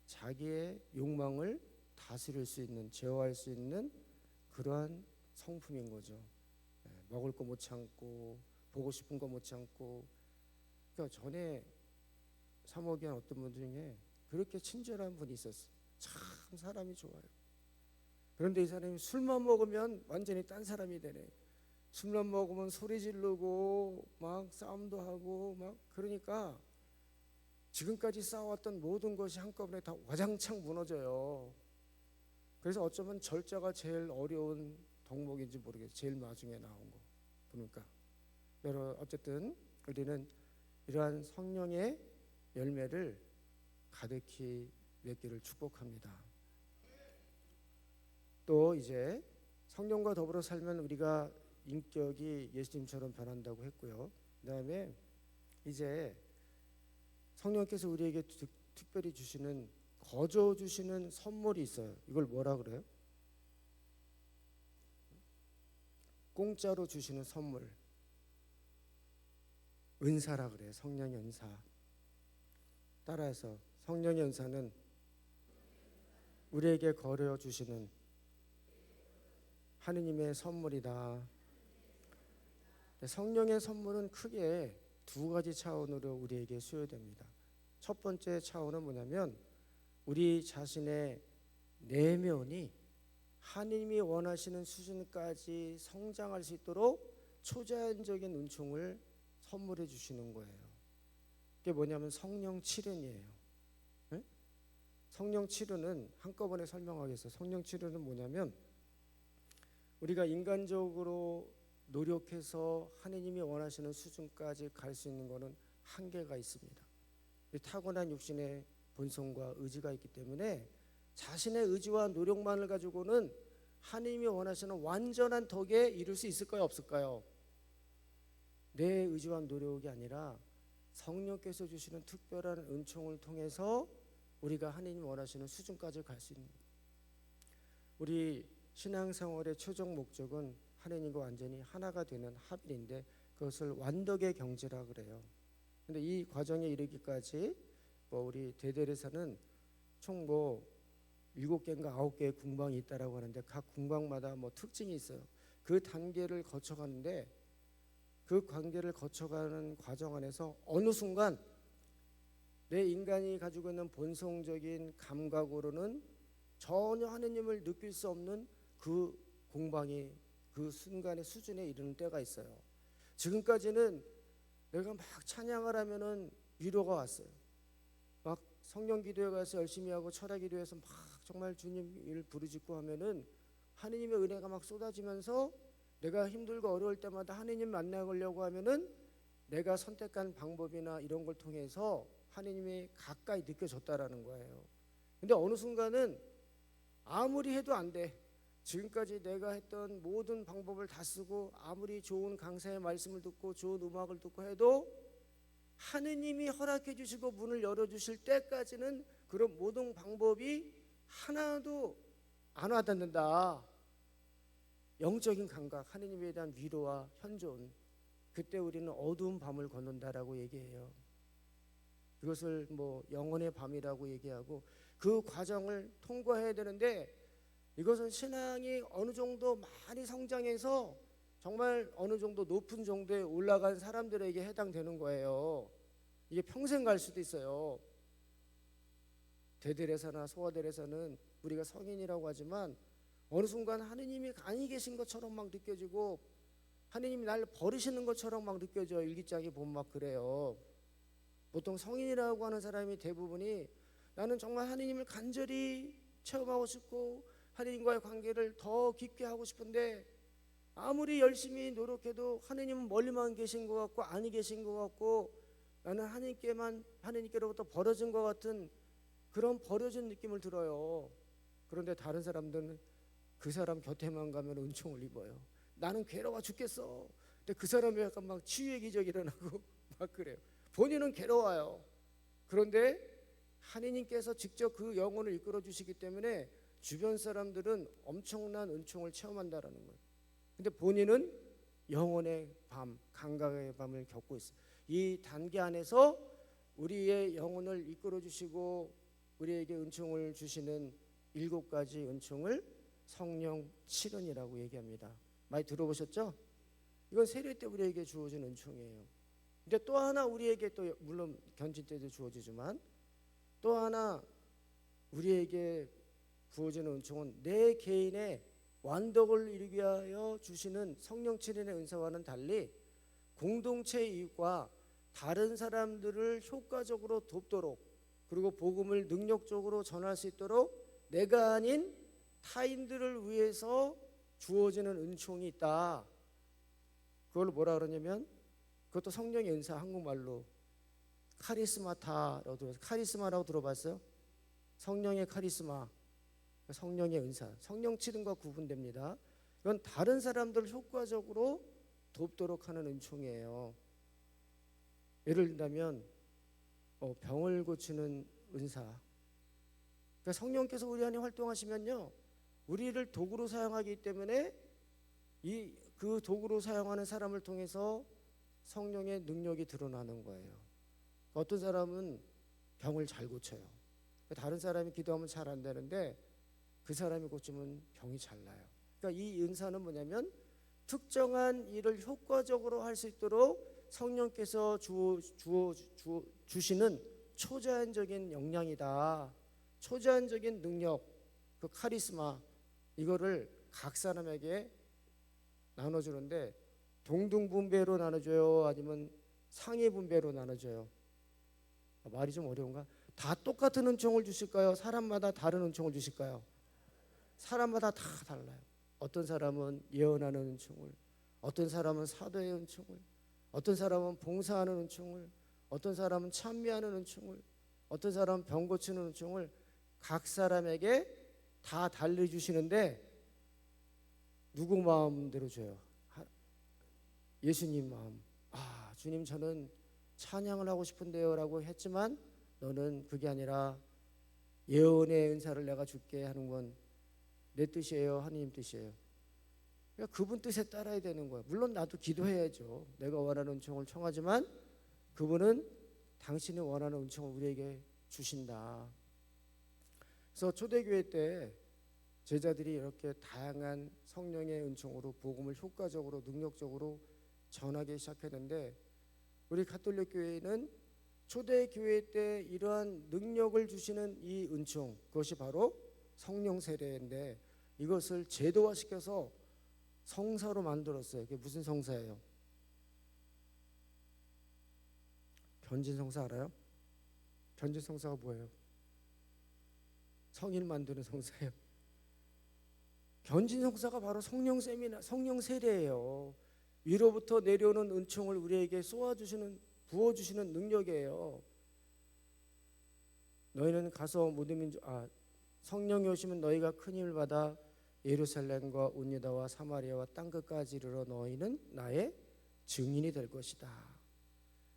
자기의 욕망을 다스릴 수 있는, 제어할 수 있는 그러한 성품인 거죠. 먹을 거 못 참고 보고 싶은 거 못 참고. 그러니까 전에 사모기한 어떤 분 중에 그렇게 친절한 분이 있었어요. 참 사람이 좋아요. 그런데 이 사람이 술만 먹으면 완전히 딴 사람이 되네. 술만 먹으면 소리 지르고 막 싸움도 하고 막 그러니까 지금까지 쌓아왔던 모든 것이 한꺼번에 다 와장창 무너져요. 그래서 어쩌면 절자가 제일 어려운 덕목인지 모르겠어요. 제일 나중에 나온 거 보니까. 여러분 어쨌든 우리는 이러한 성령의 열매를 가득히 맺기를 축복합니다. 또 이제 성령과 더불어 살면 우리가 인격이 예수님처럼 변한다고 했고요. 그다음에 이제 성령께서 우리에게 특별히 주시는 거저 주시는 선물이 있어요. 이걸 뭐라 그래요? 공짜로 주시는 선물. 은사라 그래요. 성령의 은사. 따라해서 성령의 은사는 우리에게 거려 주시는 하느님의 선물이다. 성령의 선물은 크게 두 가지 차원으로 우리에게 수여됩니다. 첫 번째 차원은 뭐냐면 우리 자신의 내면이 하느님이 원하시는 수준까지 성장할 수 있도록 초자연적인 은총을 선물해 주시는 거예요. 그게 뭐냐면 성령 치료이에요. 네? 성령 치료는 한꺼번에 설명하겠어요. 성령 치료는 뭐냐면 우리가 인간적으로 노력해서 하느님이 원하시는 수준까지 갈 수 있는 것은 한계가 있습니다. 타고난 육신의 본성과 의지가 있기 때문에 자신의 의지와 노력만을 가지고는 하느님이 원하시는 완전한 덕에 이룰 수 있을까요? 없을까요? 내 의지와 노력이 아니라 성령께서 주시는 특별한 은총을 통해서 우리가 하느님이 원하시는 수준까지 갈 수 있는 거예요. 우리 신앙생활의 최종 목적은 하느님과 완전히 하나가 되는 합일인데 그것을 완덕의 경지라 그래요. 근데 이 과정에 이르기까지 우리 대델에서는 총 7개인가 9개의 궁방이 있다라고 하는데 각 궁방마다 특징이 있어요. 그 단계를 거쳐가는데 그 관계를 거쳐가는 과정 안에서 어느 순간 내 인간이 가지고 있는 본성적인 감각으로는 전혀 하느님을 느낄 수 없는 그 공방이 그 순간의 수준에 이르는 때가 있어요. 지금까지는 내가 막 찬양을 하면은 위로가 왔어요. 막 성령 기도에 가서 열심히 하고 철학 기도에서 막 정말 주님을 부르짖고 하면은 하느님의 은혜가 막 쏟아지면서 내가 힘들고 어려울 때마다 하느님 만나려고 하면은 내가 선택한 방법이나 이런 걸 통해서 하느님이 가까이 느껴졌다라는 거예요. 근데 어느 순간은 아무리 해도 안 돼. 지금까지 내가 했던 모든 방법을 다 쓰고 아무리 좋은 강사의 말씀을 듣고 좋은 음악을 듣고 해도 하느님이 허락해 주시고 문을 열어주실 때까지는 그런 모든 방법이 하나도 안 와닿는다. 영적인 감각, 하느님에 대한 위로와 현존, 그때 우리는 어두운 밤을 걷는다라고 얘기해요. 그것을 영혼의 밤이라고 얘기하고 그 과정을 통과해야 되는데 이것은 신앙이 어느 정도 많이 성장해서 정말 어느 정도 높은 정도에 올라간 사람들에게 해당되는 거예요. 이게 평생 갈 수도 있어요. 대들에서나 소아들에서는 우리가 성인이라고 하지만 어느 순간 하느님이 아니 계신 것처럼 막 느껴지고 하느님이 날 버리시는 것처럼 막 느껴져요. 일기장에 보면 막 그래요. 보통 성인이라고 하는 사람이 대부분이 나는 정말 하느님을 간절히 체험하고 싶고 하느님과의 관계를 더 깊게 하고 싶은데 아무리 열심히 노력해도 하느님은 멀리만 계신 것 같고 아니 계신 것 같고 나는 하느님께로부터 벌어진 것 같은 그런 버려진 느낌을 들어요. 그런데 다른 사람들은 그 사람 곁에만 가면 은총을 입어요. 나는 괴로워 죽겠어. 근데 그 사람이 약간 막 치유의 기적이 일어나고 막 그래요. 본인은 괴로워요. 그런데 하느님께서 직접 그 영혼을 이끌어 주시기 때문에 주변 사람들은 엄청난 은총을 체험한다라는 거예요. 근데 본인은 영혼의 밤, 감각의 밤을 겪고 있어요. 이 단계 안에서 우리의 영혼을 이끌어 주시고 우리에게 은총을 주시는 7가지 은총을 성령 칠은이라고 얘기합니다. 많이 들어보셨죠? 이건 세례 때 우리에게 주어진 은총이에요. 근데 또 하나 우리에게 또 물론 견진 때도 주어지지만 또 하나 우리에게 부어지는 은총은 내 개인의 완덕을 이루기 위하여 주시는 성령 칠인의 은사와는 달리 공동체 이익과 다른 사람들을 효과적으로 돕도록 그리고 복음을 능력적으로 전할 수 있도록 내가 아닌 타인들을 위해서 주어지는 은총이 있다. 그걸 뭐라 그러냐면 그것도 성령의 은사, 한국말로 카리스마라고 들어봤어요? 성령의 카리스마, 성령의 은사, 성령 치든과 구분됩니다. 이건 다른 사람들을 효과적으로 돕도록 하는 은총이에요. 예를 든다면 병을 고치는 은사. 그러니까 성령께서 우리 안에 활동하시면요, 우리를 도구로 사용하기 때문에 그 도구로 사용하는 사람을 통해서 성령의 능력이 드러나는 거예요. 어떤 사람은 병을 잘 고쳐요. 다른 사람이 기도하면 잘 안 되는데 그 사람이 고치면 병이 잘 나요. 그러니까 이 은사는 뭐냐면 특정한 일을 효과적으로 할 수 있도록 성령께서 주시는 초자연적인 역량이다. 초자연적인 능력, 그 카리스마, 이거를 각 사람에게 나눠주는데 동등분배로 나눠줘요? 아니면 상위분배로 나눠줘요? 말이 좀 어려운가? 다 똑같은 은총을 주실까요? 사람마다 다른 은총을 주실까요? 사람마다 다 달라요. 어떤 사람은 예언하는 은총을, 어떤 사람은 사도의 은총을, 어떤 사람은 봉사하는 은총을, 어떤 사람은 찬미하는 은총을, 어떤 사람은 병 고치는 은총을 각 사람에게 다 달리 주시는데 누구 마음대로 줘요? 예수님 마음. 주님, 저는 찬양을 하고 싶은데요 라고 했지만 너는 그게 아니라 예언의 은사를 내가 줄게 하는 건 내 뜻이에요, 하느님 뜻이에요? 그러니까 그분 뜻에 따라야 되는 거예요. 물론 나도 기도해야죠. 내가 원하는 은총을 청하지만 그분은 당신이 원하는 은총을 우리에게 주신다. 그래서 초대교회 때 제자들이 이렇게 다양한 성령의 은총으로 복음을 효과적으로 능력적으로 전하기 시작했는데, 우리 가톨릭 교회는 초대교회 때 이러한 능력을 주시는 이 은총, 그것이 바로 성령 세례인데 이것을 제도화시켜서 성사로 만들었어요. 그게 무슨 성사예요? 변진성사 알아요? 변진성사가 뭐예요? 성인 만드는 성사예요. 변진성사가 바로 성령 세례예요. 위로부터 내려오는 은총을 우리에게 쏘아주시는, 부어주시는 능력이에요. 너희는 가서 모든 민족, 성령이 오시면 너희가 큰 힘을 받아 예루살렘과 온 유다와 사마리아와 땅끝까지 이르러 너희는 나의 증인이 될 것이다.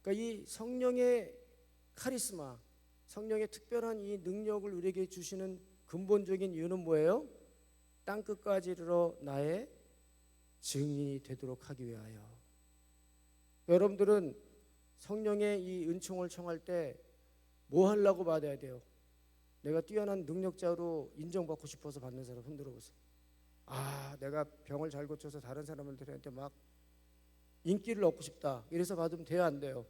그러니까 이 성령의 카리스마, 성령의 특별한 이 능력을 우리에게 주시는 근본적인 이유는 뭐예요? 땅끝까지 이르러 나의 증인이 되도록 하기 위하여. 여러분들은 성령의 이 은총을 청할 때 뭐 하려고 받아야 돼요? 내가 뛰어난 능력자로 인정받고 싶어서 받는 사람 손 들어보세요. 내가 병을 잘 고쳐서 다른 사람들한테 막 인기를 얻고 싶다, 이래서 받으면 돼요, 안 돼요?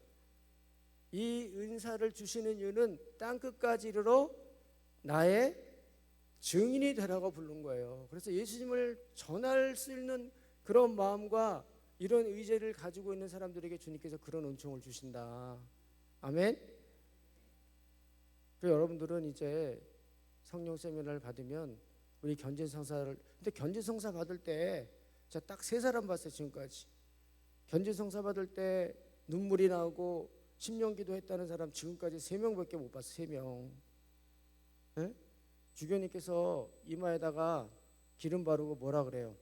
이 은사를 주시는 이유는 땅끝까지 이르러 나의 증인이 되라고 부른 거예요. 그래서 예수님을 전할 수 있는 그런 마음과 이런 의지를 가지고 있는 사람들에게 주님께서 그런 은총을 주신다. 아멘. 그래서 여러분들은 이제 성령 세미나를 받으면 우리 견진성사를, 근데 견진성사 받을 때 제가 딱 3사람 봤어요, 지금까지. 견진성사 받을 때 눈물이 나오고 심령기도 했다는 사람 지금까지 3명밖에 못 봤어요. 3명. 네? 주교님께서 이마에다가 기름 바르고 뭐라 그래요?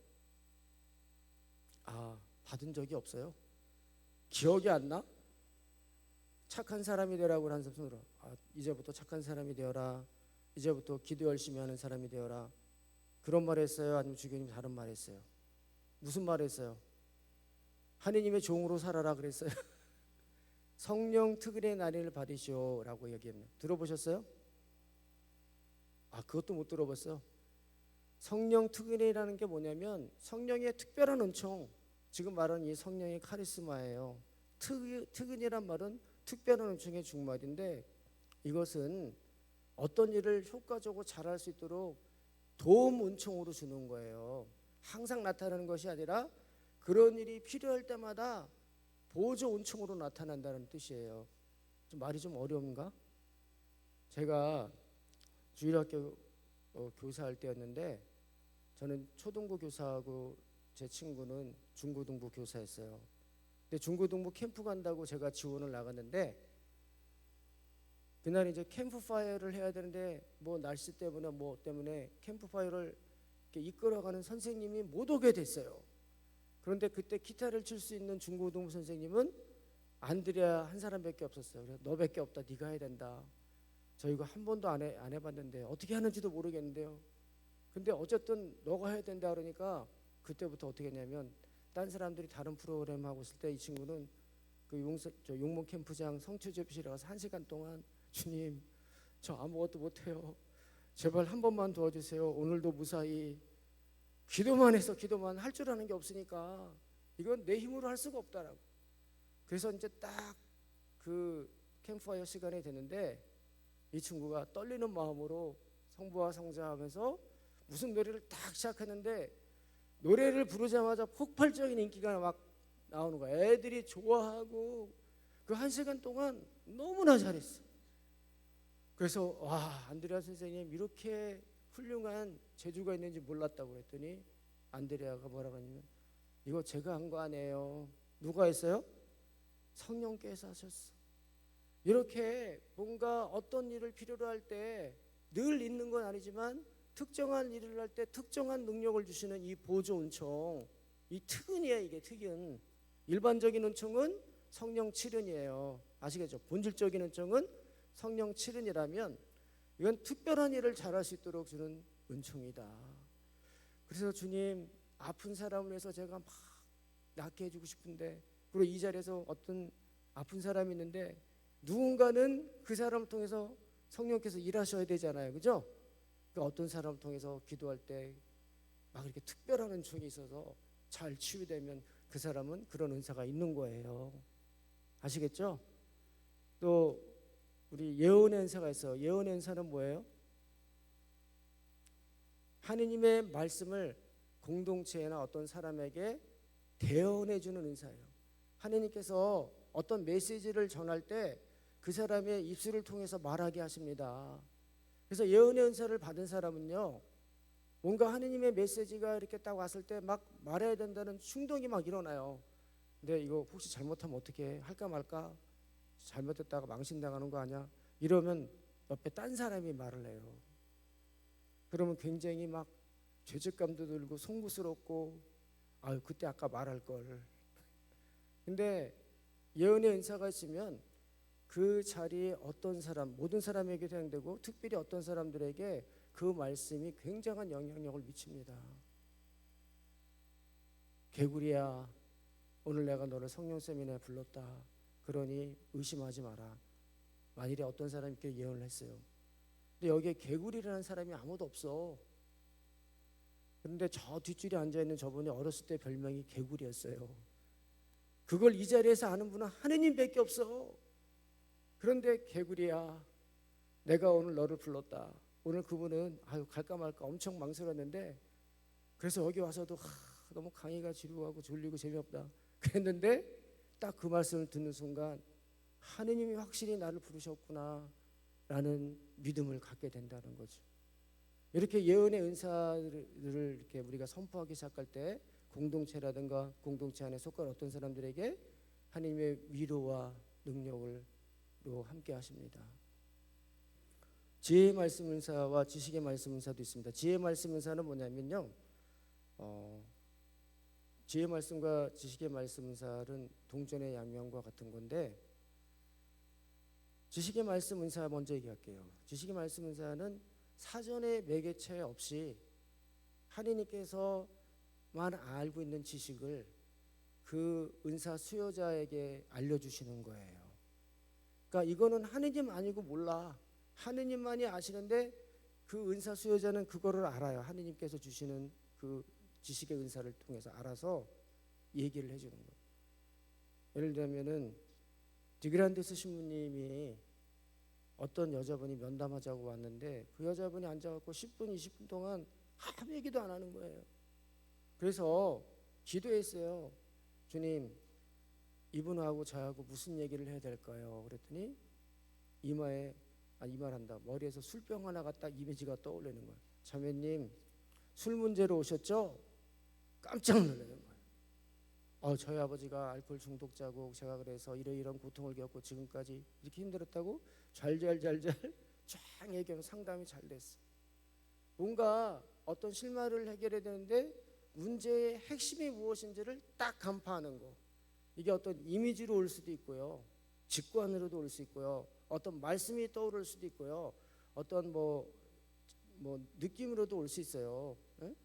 받은 적이 없어요? 기억이 안 나? 착한 사람이 되라고 하는 사람 손으로. 이제부터 착한 사람이 되어라. 이제부터 기도 열심히 하는 사람이 되어라. 그런 말 했어요? 아니면 주교님 다른 말 했어요? 무슨 말 했어요? 하느님의 종으로 살아라 그랬어요? 성령 특은의 나리를 받으시오 라고 얘기했네요. 들어보셨어요? 그것도 못 들어봤어요. 성령 특은이라는 게 뭐냐면 성령의 특별한 은총, 지금 말하는 이 성령의 카리스마예요. 특은이란 말은 특별한 은총의 중말인데, 이것은 어떤 일을 효과적으로 잘할 수 있도록 도움 은총으로 주는 거예요. 항상 나타나는 것이 아니라 그런 일이 필요할 때마다 보조 은총으로 나타난다는 뜻이에요. 말이 좀 어려운가? 제가 주일학교 교사할 때였는데 저는 초등부 교사하고 제 친구는 중고등부 교사였어요. 근데 중고등부 캠프 간다고 제가 지원을 나갔는데 그날 이제 캠프파이어를 해야 되는데 뭐 날씨 때문에 뭐 때문에 캠프파이어를 이렇게 이끌어가는 선생님이 못 오게 됐어요. 그런데 그때 기타를 칠 수 있는 중고등부 선생님은 안드레아 한 사람밖에 없었어요. 그래서 너밖에 없다. 네가 해야 된다. 저 이거 한 번도 안 해봤는데 어떻게 하는지도 모르겠는데요. 근데 어쨌든 너가 해야 된다 그러니까 그때부터 어떻게 했냐면 딴 사람들이 다른 프로그램 하고 있을 때 이 친구는 그 용문 캠프장 성취 접시를 가서 1시간 동안 주님 저 아무것도 못해요. 제발 한 번만 도와주세요. 오늘도 무사히 기도만 해서 기도만 할 줄 아는 게 없으니까 이건 내 힘으로 할 수가 없다라고. 그래서 이제 딱 그 캠프파이어 시간이 됐는데 이 친구가 떨리는 마음으로 성부와 성자하면서 무슨 노래를 딱 시작했는데 노래를 부르자마자 폭발적인 인기가 막 나오는 거야. 애들이 좋아하고 그 1시간 동안 너무나 잘했어. 그래서 와, 안드레아 선생님 이렇게 훌륭한 재주가 있는지 몰랐다고 그랬더니 안드레아가 뭐라고 하냐면 이거 제가 한 거 아니에요. 누가 했어요? 성령께서 하셨어. 이렇게 뭔가 어떤 일을 필요로 할 때 늘 있는 건 아니지만 특정한 일을 할 때 특정한 능력을 주시는 이 보조 은총, 이 특은이에요. 이게 특은. 일반적인 은총은 성령 칠은이에요. 아시겠죠? 본질적인 은총은 성령 칠은이라면 이건 특별한 일을 잘할 수 있도록 주는 은총이다. 그래서 주님 아픈 사람을 위해서 제가 막 낫게 해주고 싶은데 그리고 이 자리에서 어떤 아픈 사람이 있는데 누군가는 그 사람을 통해서 성령께서 일하셔야 되잖아요. 그죠? 그러니까 어떤 사람을 통해서 기도할 때 막 이렇게 특별한 은총이 있어서 잘 치유되면 그 사람은 그런 은사가 있는 거예요. 아시겠죠? 또 우리 예언의 은사가 있어요. 예언의 은사는 뭐예요? 하느님의 말씀을 공동체나 어떤 사람에게 대언해 주는 은사예요. 하느님께서 어떤 메시지를 전할 때 그 사람의 입술을 통해서 말하게 하십니다. 그래서 예언의 은사를 받은 사람은요, 뭔가 하느님의 메시지가 이렇게 딱 왔을 때 막 말해야 된다는 충동이 막 일어나요. 근데 이거 혹시 잘못하면 어떻게 할까 말까? 잘못했다가 망신당하는 거 아니야? 이러면 옆에 딴 사람이 말을 해요. 그러면 굉장히 막 죄책감도 들고 송구스럽고 아유 그때 아까 말할 걸. 근데 예언의 은사가 있으면 그 자리에 어떤 사람, 모든 사람에게 사용되고 특별히 어떤 사람들에게 그 말씀이 굉장한 영향력을 미칩니다. 개구리야, 오늘 내가 너를 성령 세미나에 불렀다. 그러니 의심하지 마라. 만일에 어떤 사람이 이렇게 예언을 했어요. 근데 여기에 개구리라는 사람이 아무도 없어. 그런데 저 뒷줄에 앉아있는 저분이 어렸을 때 별명이 개구리였어요. 그걸 이 자리에서 아는 분은 하느님밖에 없어. 그런데 개구리야, 내가 오늘 너를 불렀다. 오늘 그분은 아유 갈까 말까 엄청 망설였는데 그래서 여기 와서도 너무 강의가 지루하고 졸리고 재미없다 그랬는데 딱 그 말씀을 듣는 순간 하느님이 확실히 나를 부르셨구나 라는 믿음을 갖게 된다는 거죠. 이렇게 예언의 은사를 이렇게 우리가 선포하기 시작할 때 공동체라든가 공동체 안에 속한 어떤 사람들에게 하느님의 위로와 능력을 함께 하십니다. 지혜의 말씀 은사와 지식의 말씀 은사도 있습니다. 지혜의 말씀 은사는 뭐냐면요, 지혜의 말씀과 지식의 말씀 은사는 동전의 양면과 같은 건데 지식의 말씀 은사 먼저 얘기할게요. 지식의 말씀 은사는 사전에 매개체 없이 하느님께서만 알고 있는 지식을 그 은사 수요자에게 알려주시는 거예요. 그러니까 이거는 하느님 아니고 몰라. 하느님만이 아시는데 그 은사 수요자는 그거를 알아요. 하느님께서 주시는 그 지식의 은사를 통해서 알아서 얘기를 해주는 거예요. 예를 들면은 디그란데스 신부님이 어떤 여자분이 면담하자고 왔는데 그 여자분이 앉아갖고 10분, 20분 동안 아무 얘기도 안 하는 거예요. 그래서 기도했어요. 주님, 이분하고 저하고 무슨 얘기를 해야 될까요? 그랬더니 머리에서 술병 하나가 딱 이미지가 떠오르는 거예요. 자매님, 술 문제로 오셨죠? 깜짝 놀라는 거예요. 저희 아버지가 알코올 중독자고 제가 그래서 이런 고통을 겪고 지금까지 이렇게 힘들었다고 잘잘잘잘 쫙 얘기하면 상담이 잘 됐어. 뭔가 어떤 실마리를 해결해야 되는데 문제의 핵심이 무엇인지를 딱 간파하는 거. 이게 어떤 이미지로 올 수도 있고요, 직관으로도 올 수 있고요, 어떤 말씀이 떠오를 수도 있고요, 어떤 뭐 느낌으로도 올 수 있어요. 예?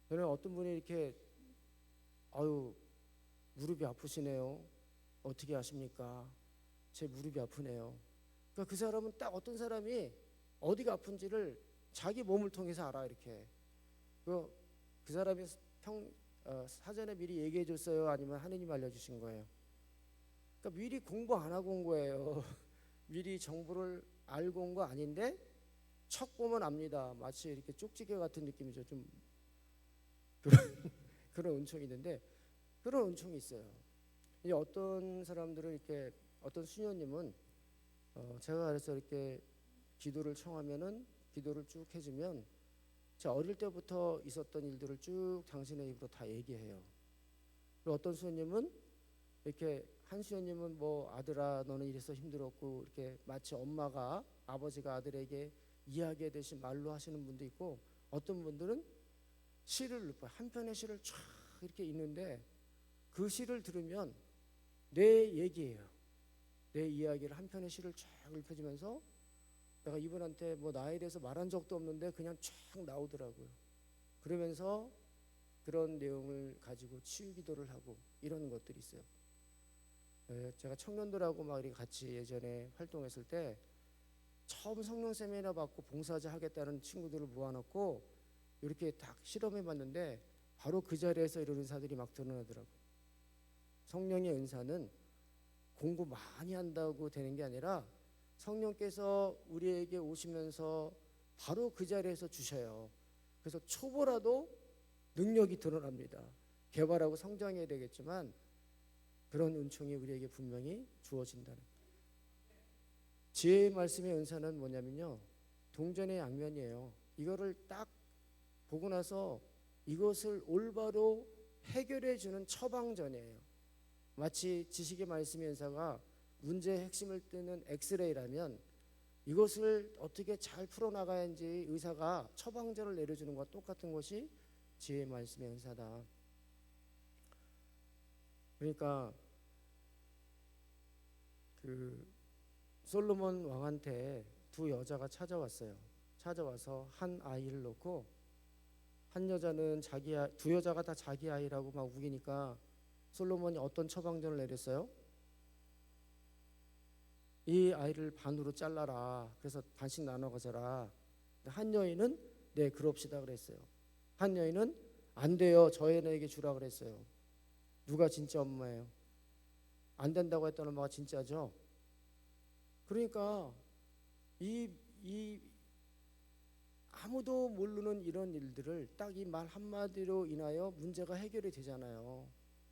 저는 어떤 분이 이렇게 아유 무릎이 아프시네요. 어떻게 아십니까? 제 무릎이 아프네요. 그러니까 그 사람은 딱 어떤 사람이 어디가 아픈지를 자기 몸을 통해서 알아. 이렇게 그 사람이 사전에 미리 얘기해 줬어요, 아니면 하느님 알려주신 거예요? 그러니까 미리 공부 안 하고 온 거예요. 미리 정보를 알고 온 거 아닌데 척 보면 압니다. 마치 이렇게 쪽지게 같은 느낌이죠. 좀 그런 은총이 있는데, 그런 은총이 있어요. 이제 어떤 사람들은 이렇게, 어떤 수녀님은 제가 그래서 이렇게 기도를 청하면은 기도를 쭉 해주면 제가 어릴 때부터 있었던 일들을 쭉 당신의 입으로 다 얘기해요. 그리고 어떤 수녀님은 이렇게, 한 수녀님은 뭐 아들아 너는 이래서 힘들었고, 이렇게 마치 엄마가 아버지가 아들에게 이야기하듯이 말로 하시는 분도 있고, 어떤 분들은 시를 읊어요. 한 편의 시를 쫙 이렇게 읽는데 그 시를 들으면 내 얘기예요. 내 이야기를 한 편의 시를 쫙 읊어주면서 내가 이분한테 뭐 나에 대해서 말한 적도 없는데 그냥 쫙 나오더라고요. 그러면서 그런 내용을 가지고 치유 기도를 하고 이런 것들이 있어요. 제가 청년들하고 막 이렇게 같이 예전에 활동했을 때 처음 성령 세미나 받고 봉사자 하겠다는 친구들을 모아놓고 이렇게 딱 실험해 봤는데 바로 그 자리에서 이런 은사들이 막 드러나더라고요. 성령의 은사는 공부 많이 한다고 되는 게 아니라 성령께서 우리에게 오시면서 바로 그 자리에서 주셔요. 그래서 초보라도 능력이 드러납니다. 개발하고 성장해야 되겠지만 그런 은총이 우리에게 분명히 주어진다는 거예요. 지혜의 말씀의 은사는 뭐냐면요, 동전의 양면이에요. 이거를 딱 보고 나서 이것을 올바로 해결해 주는 처방전이에요. 마치 지식의 말씀의 은사가 문제의 핵심을 뜨는 엑스레이라면 이것을 어떻게 잘 풀어나가야지 의사가 처방전을 내려주는 것과 똑같은 것이 지혜의 말씀의 은사다. 그러니까 그 솔로몬 왕한테 두 여자가 찾아왔어요. 찾아와서 한 아이를 놓고, 한 여자는 두 여자가 다 자기 아이라고 막 우기니까 솔로몬이 어떤 처방전을 내렸어요? 이 아이를 반으로 잘라라. 그래서 반씩 나눠 가져라. 한 여인은 네 그럽시다 그랬어요. 한 여인은 안 돼요, 저 애에게 주라 그랬어요. 누가 진짜 엄마예요? 안 된다고 했던 엄마가 진짜죠. 그러니까 이 아무도 모르는 이런 일들을 딱 이 말 한마디로 인하여 문제가 해결이 되잖아요.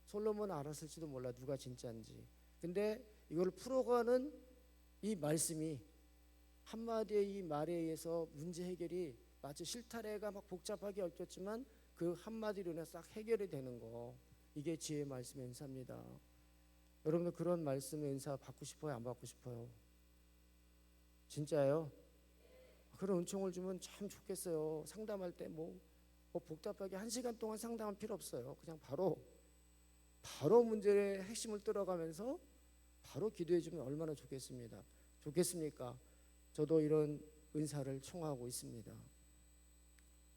솔로몬은 알았을지도 몰라, 누가 진짜인지. 근데 이걸 풀어가는 이 말씀이, 한마디의 이 말에 의해서 문제 해결이, 마치 실타래가 막 복잡하게 얽혔지만 그 한마디로 인해 싹 해결이 되는 거, 이게 지혜의 말씀의 은사입니다. 여러분들 그런 말씀의 은사 받고 싶어요, 안 받고 싶어요? 진짜요? 그런 은총을 주면 참 좋겠어요. 상담할 때 뭐 복잡하게 1시간 동안 상담할 필요 없어요. 그냥 바로 문제의 핵심을 들어가면서 바로 기도해 주면 얼마나 좋겠습니까? 저도 이런 은사를 청하고 있습니다.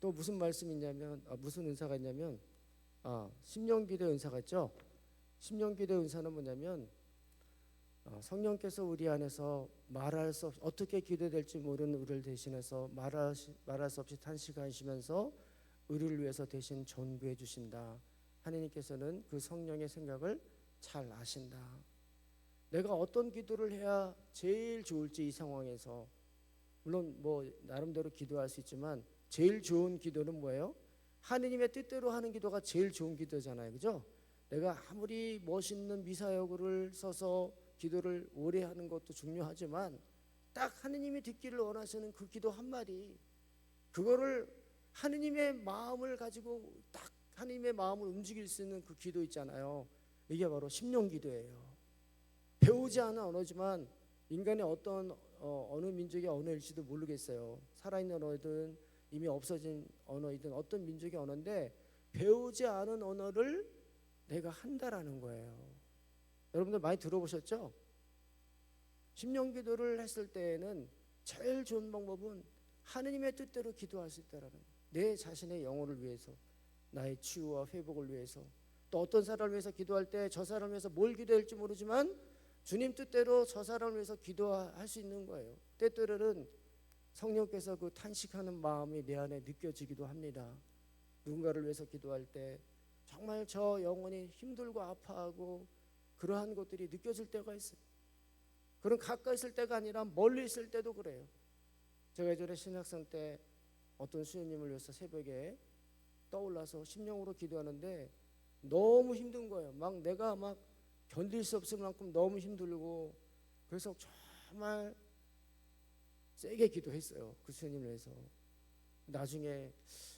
또 무슨 말씀이 있냐면, 무슨 은사가 있냐면, 심령기도 은사가 있죠. 심령기도 은사는 뭐냐면, 성령께서 우리 안에서 말할 수 없이, 어떻게 기도될지 모르는 우리를 대신해서 말할 수 없이 탄식하시면서 우리를 위해서 대신 전구해 주신다. 하나님께서는 그 성령의 생각을 잘 아신다. 내가 어떤 기도를 해야 제일 좋을지, 이 상황에서 물론 뭐 나름대로 기도할 수 있지만 제일 좋은 기도는 뭐예요? 하느님의 뜻대로 하는 기도가 제일 좋은 기도잖아요, 그죠? 내가 아무리 멋있는 미사여구를 써서 기도를 오래 하는 것도 중요하지만 딱 하느님이 듣기를 원하시는 그 기도 한마디, 그거를 하느님의 마음을 가지고 딱 하느님의 마음을 움직일 수 있는 그 기도 있잖아요. 이게 바로 심령 기도예요. 배우지 않은 언어지만 인간의 어떤 어느 민족의 언어일지도 모르겠어요. 살아있는 언어든 이미 없어진 언어이든 어떤 민족의 언어인데 배우지 않은 언어를 내가 한다라는 거예요. 여러분들 많이 들어보셨죠? 심령 기도를 했을 때에는 제일 좋은 방법은 하느님의 뜻대로 기도할 수 있다라는 거예요. 내 자신의 영혼을 위해서, 나의 치유와 회복을 위해서, 또 어떤 사람을 위해서 기도할 때 저 사람을 위해서 뭘 기도할지 모르지만 주님 뜻대로 저 사람을 위해서 기도할 수 있는 거예요. 때때로는 성령께서 그 탄식하는 마음이 내 안에 느껴지기도 합니다. 누군가를 위해서 기도할 때 정말 저 영혼이 힘들고 아파하고 그러한 것들이 느껴질 때가 있어요. 그런 가까이 있을 때가 아니라 멀리 있을 때도 그래요. 제가 예전에 신학생 때 어떤 수녀님을 위해서 새벽에 떠올라서 심령으로 기도하는데 너무 힘든 거예요. 막 내가 막 견딜 수 없을 만큼 너무 힘들고, 그래서 정말 세게 기도했어요. 그 수녀님을 위해서. 나중에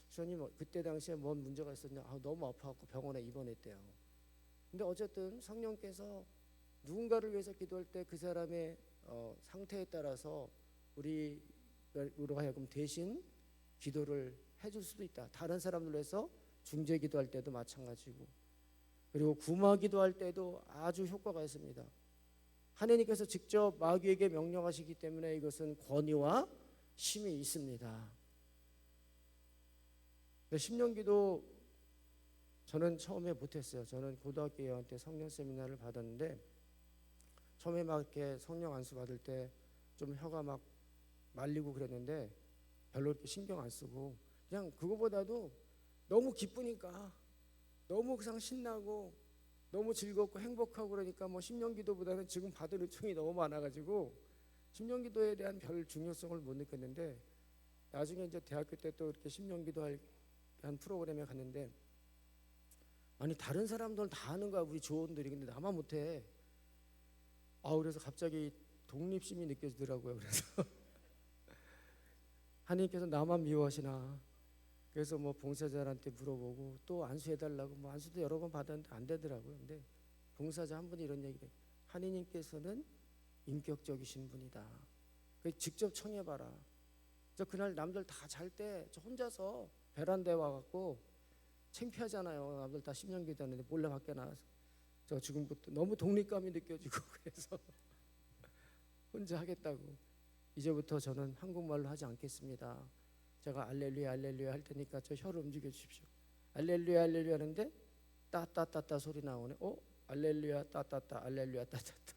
수녀님 그때 당시에 뭔 문제가 있었냐, 너무 아파갖고 병원에 입원했대요. 근데 어쨌든 성령께서 누군가를 위해서 기도할 때 그 사람의 상태에 따라서 우리로 하여금 대신 기도를 해줄 수도 있다. 다른 사람들 위해서 중재 기도할 때도 마찬가지고, 그리고 구마 기도할 때도 아주 효과가 있습니다. 하나님께서 직접 마귀에게 명령하시기 때문에 이것은 권위와 힘이 있습니다. 심령기도 저는 처음에 못했어요. 저는 고등학교 2학년 때 성령 세미나를 받았는데 처음에 막 이렇게 성령 안수 받을 때 좀 혀가 막 말리고 그랬는데 별로 이렇게 신경 안 쓰고 그냥 그거보다도 너무 기쁘니까 너무 그냥 신나고 너무 즐겁고 행복하고 그러니까 뭐 심령기도보다는 지금 받은 요청이 너무 많아가지고 심령기도에 대한 별 중요성을 못 느꼈는데 나중에 이제 대학교 때 또 이렇게 심령기도 한 프로그램에 갔는데 아니 다른 사람들은 다 하는 거야 우리 조원들이. 근데 나만 못해. 그래서 갑자기 독립심이 느껴지더라고요. 그래서 하나님께서 나만 미워하시나. 그래서 뭐 봉사자한테 물어보고 또 안수해달라고 뭐 안수도 여러 번 받았는데 안 되더라고요. 근데 봉사자 한 분이 이런 얘기를 해요. 하나님께서는 인격적이신 분이다. 직접 청해봐라. 저 그날 남들 다 잘 때 저 혼자서 베란다에 와갖고 창피하잖아요. 남들 다 심령기도 하는데 몰래 밖에 나와서 저 지금부터 너무 독립감이 느껴지고 그래서 혼자 하겠다고. 이제부터 저는 한국말로 하지 않겠습니다. 제가 알렐루야 알렐루야 할 테니까 저 혀를 움직여 주십시오. 알렐루야 알렐루야 하는데 따따따따 소리 나오네. 알렐루야 따따따 알렐루야 따따따.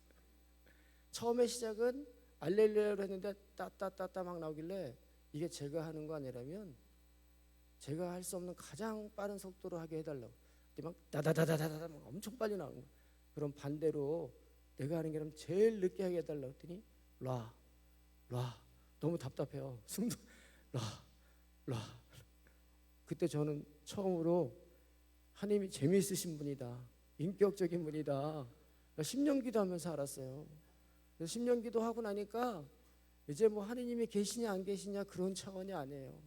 처음에 시작은 알렐루야로 했는데 따따따따 막 나오길래 이게 제가 하는 거 아니라면 제가 할 수 없는 가장 빠른 속도로 하게 해달라고. 근데 막 다다다다다다 막 엄청 빨리 나오는 거야. 그럼 반대로 내가 하는 게 아니라 제일 늦게 하게 해달라고 했더니 라 너무 답답해요. 숨도 라. 그때 저는 처음으로 하나님이 재미있으신 분이다. 인격적인 분이다. 심령기도 하면서 알았어요. 심령기도 하고 나니까 이제 뭐 하나님이 계시냐 안 계시냐 그런 차원이 아니에요.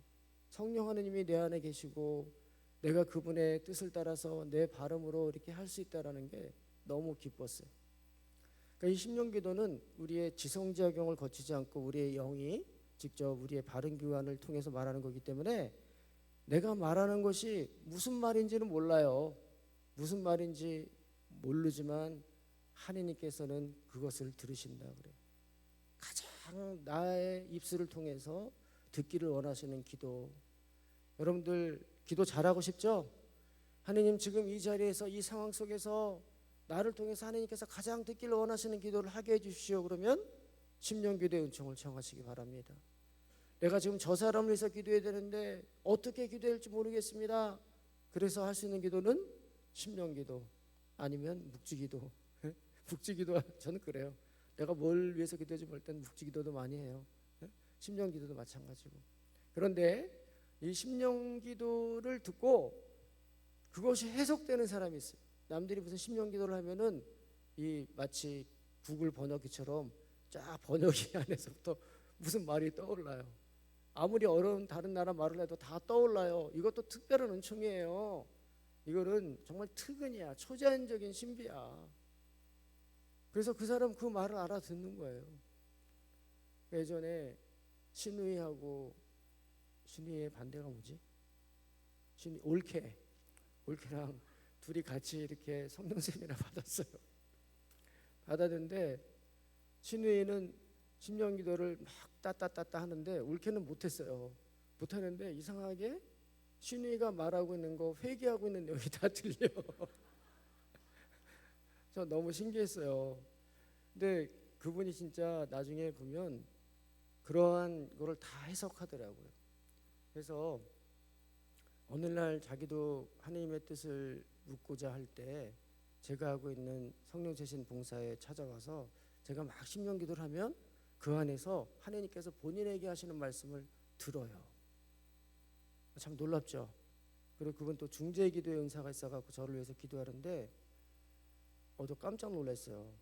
성령 하나님이 내 안에 계시고 내가 그분의 뜻을 따라서 내 발음으로 이렇게 할 수 있다라는 게 너무 기뻤어요. 그러니까 이 심령기도는 우리의 지성작용을 거치지 않고 우리의 영이 직접 우리의 바른 교환을 통해서 말하는 거기 때문에 내가 말하는 것이 무슨 말인지는 몰라요. 무슨 말인지 모르지만 하나님께서는 그것을 들으신다 그래요. 가장 나의 입술을 통해서 듣기를 원하시는 기도. 여러분들 기도 잘하고 싶죠? 하나님 지금 이 자리에서 이 상황 속에서 나를 통해서 하나님께서 가장 듣기를 원하시는 기도를 하게 해주시오. 그러면 심령기도의 은총을 청하시기 바랍니다. 내가 지금 저 사람을 위해서 기도해야 되는데 어떻게 기도해야 할지 모르겠습니다. 그래서 할 수 있는 기도는 심령기도 아니면 묵지기도. 묵지기도 저는 그래요. 내가 뭘 위해서 기도할지 모를 때는 묵지기도도 많이 해요. 심령기도도 마찬가지고. 그런데 이 심령기도를 듣고 그것이 해석되는 사람이 있어요. 남들이 무슨 심령기도를 하면은 이 마치 구글 번역기처럼 쫙 번역기 안에서부터 무슨 말이 떠올라요. 아무리 어려운 다른 나라 말을 해도 다 떠올라요. 이것도 특별한 은총이에요. 이거는 정말 특은이야. 초자연적인 신비야. 그래서 그 사람 그 말을 알아듣는 거예요. 예전에 신우이하고, 신우이의 반대가 뭐지? 올케랑 둘이 같이 이렇게 성령 세미나 받았어요. 받았는데 신우이는 심령 기도를 막 따따따따 하는데 올케는 못했어요. 못하는데 이상하게 신우이가 말하고 있는 거, 회개하고 있는 내용이 다 들려. 저 너무 신기했어요. 근데 그분이 진짜 나중에 보면 그러한 거를 다 해석하더라고요. 그래서 어느 날 자기도 하나님의 뜻을 묻고자 할 때 제가 하고 있는 성령 세신 봉사에 찾아와서 제가 막 심령 기도를 하면 그 안에서 하나님께서 본인에게 하시는 말씀을 들어요. 참 놀랍죠. 그리고 그분 또 중재 기도의 은사가 있어갖고 저를 위해서 기도하는데 저 깜짝 놀랐어요.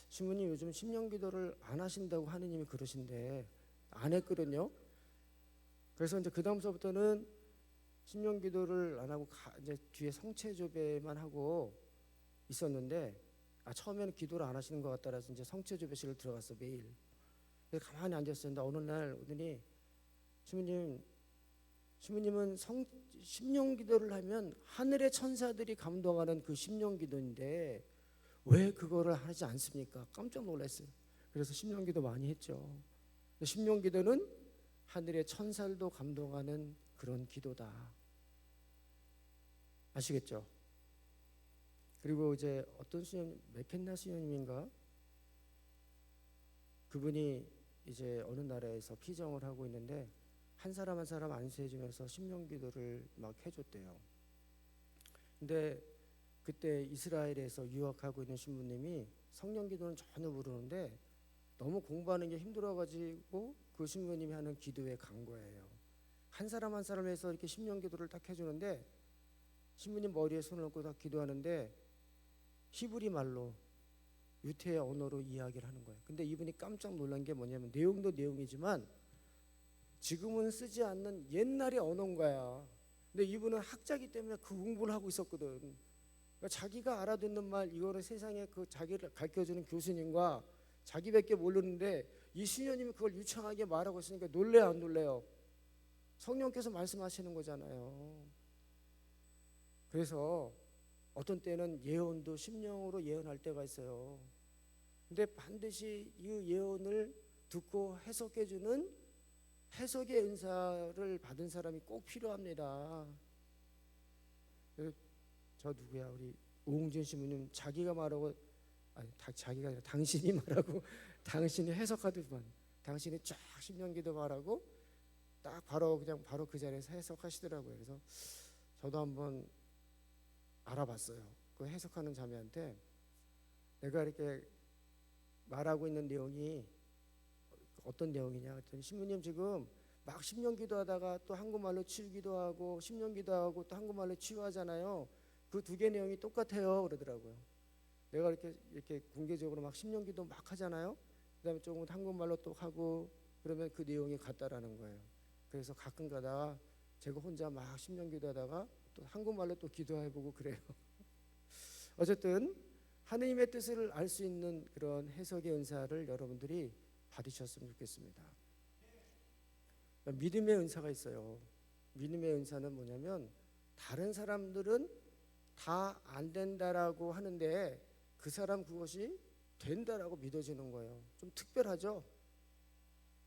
신부님 요즘 심령 기도를 안 하신다고 하느님이 그러신데 안 했거든요. 그래서 이제 그 다음서부터는 심령 기도를 안 하고 이제 뒤에 성체 조배만 하고 있었는데 처음에는 기도를 안 하시는 것 같다라서 이제 성체 조배실을 들어갔어 매일. 그래서 가만히 앉았었는데 어느 날 오더니 신부님은 심령 기도를 하면 하늘의 천사들이 감동하는 그 심령 기도인데 왜 그거를 하지 않습니까? 깜짝 놀랐어요. 그래서 심령 기도 많이 했죠. 심령 기도는 하늘의 천사들도 감동하는 그런 기도다. 아시겠죠? 그리고 이제 어떤 수녀님, 맥켄나 수녀님인가? 그분이 이제 어느 나라에서 피정을 하고 있는데 한 사람 한 사람 안수해 주면서 심령 기도를 막 해줬대요. 근데 그때 이스라엘에서 유학하고 있는 신부님이 성령 기도는 전혀 모르는데 너무 공부하는 게 힘들어가지고 그 신부님이 하는 기도에 간 거예요. 한 사람 한 사람 해서 이렇게 심령 기도를 딱 해주는데 신부님 머리에 손을 얹고 딱 기도하는데 히브리 말로 유태의 언어로 이야기를 하는 거예요. 근데 이분이 깜짝 놀란 게 뭐냐면 내용도 내용이지만 지금은 쓰지 않는 옛날의 언어인 거야. 근데 이분은 학자이기 때문에 그 공부를 하고 있었거든. 그러니까 자기가 알아듣는 말 이거를 세상에 그 자기를 가르쳐주는 교수님과 자기밖에 모르는데 이 수녀님이 그걸 유창하게 말하고 있으니까 놀래요 안 놀래요? 성령께서 말씀하시는 거잖아요. 그래서 어떤 때는 예언도 심령으로 예언할 때가 있어요. 근데 반드시 이 예언을 듣고 해석해주는 해석의 은사를 받은 사람이 꼭 필요합니다. 저 누구야? 우리 오홍준 신부님 자기가 말하고 자기가 아니라 당신이 말하고 당신이 해석하더만 당신이 쫙 심령기도 말하고 딱 바로 그냥 바로 그 자리에서 해석하시더라고요. 그래서 저도 한번 알아봤어요. 그 해석하는 자매한테 내가 이렇게 말하고 있는 내용이 어떤 내용이냐 그랬더니 신부님 지금 막 심령기도 하다가 또 한국말로 치유기도 하고 심령기도 하고 또 한국말로 치유하잖아요. 그 두 개 내용이 똑같아요 그러더라고요. 내가 이렇게 공개적으로 막 심령기도 막 하잖아요. 그다음에 조금 한국말로 또 하고 그러면 그 내용이 같다라는 거예요. 그래서 가끔 가다가 제가 혼자 막 심령기도 하다가 또 한국말로 또 기도해보고 그래요. 어쨌든 하느님의 뜻을 알 수 있는 그런 해석의 은사를 여러분들이 받으셨으면 좋겠습니다. 믿음의 은사가 있어요. 믿음의 은사는 뭐냐면 다른 사람들은 다 안 된다라고 하는데 그 사람 그것이 된다라고 믿어지는 거예요. 좀 특별하죠?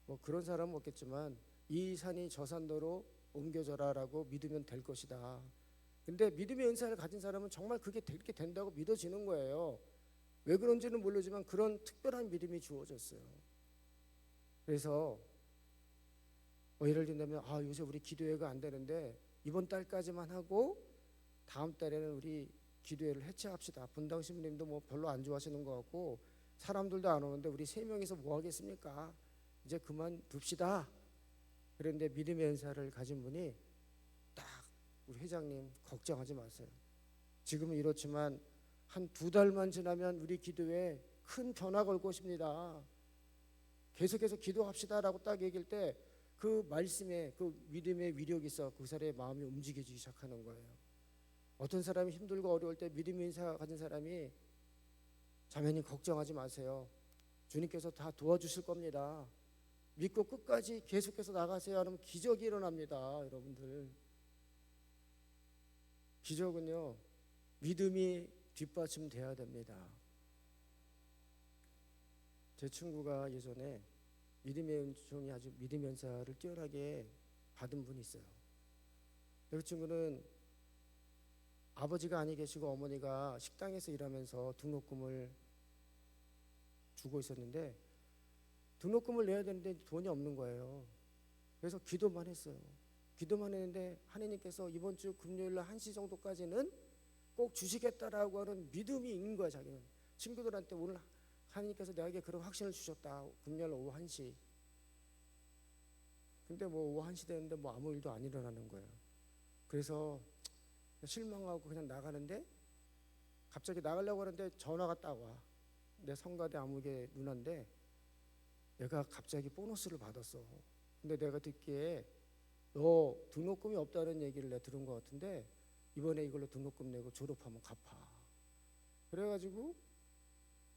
뭐 그런 사람은 없겠지만 이 산이 저 산도로 옮겨져라라고 믿으면 될 것이다. 근데 믿음의 은사를 가진 사람은 정말 그게 그렇게 된다고 믿어지는 거예요. 왜 그런지는 모르지만 그런 특별한 믿음이 주어졌어요. 그래서 예를 들면 요새 우리 기도회가 안 되는데 이번 달까지만 하고 다음 달에는 우리 기도회를 해체합시다. 분당 신부님도 뭐 별로 안 좋아하시는 것 같고 사람들도 안 오는데 우리 3명이서 뭐 하겠습니까? 이제 그만 둡시다. 그런데 믿음의 은사를 가진 분이 딱 우리 회장님 걱정하지 마세요. 지금은 이렇지만 한 2달만 지나면 우리 기도회에 큰 변화가 올 것입니다. 계속해서 기도합시다라고 딱 얘기할 때 그 말씀에 그 믿음의 위력이 있어 그 사람의 마음이 움직여지기 시작하는 거예요. 어떤 사람이 힘들고 어려울 때 믿음의 인사 가진 사람이 자매님 걱정하지 마세요. 주님께서 다 도와주실 겁니다. 믿고 끝까지 계속해서 나가세요 하면 기적이 일어납니다. 여러분들, 기적은요 믿음이 뒷받침돼야 됩니다. 제 친구가 예전에 믿음의 은총이 아주 믿음의 연사를 뛰어나게 받은 분이 있어요. 그 친구는 아버지가 아니 계시고 어머니가 식당에서 일하면서 등록금을 주고 있었는데 등록금을 내야 되는데 돈이 없는 거예요. 그래서 기도만 했어요. 기도만 했는데 하나님께서 이번 주 금요일 날 1시 정도까지는 꼭 주시겠다라고 하는 믿음이 있는 거야. 자기는 친구들한테 오늘 하나님께서 내게 그런 확신을 주셨다. 금요일 오후 1시. 근데 뭐 오후 1시 되는데 뭐 아무 일도 안 일어나는 거예요. 그래서 실망하고 그냥 나가는데 갑자기 나가려고 하는데 전화가 딱 와. 내 성가대 아무개 누나인데 내가 갑자기 보너스를 받았어. 근데 내가 듣기에 너 등록금이 없다는 얘기를 내가 들은 것 같은데 이번에 이걸로 등록금 내고 졸업하면 갚아. 그래가지고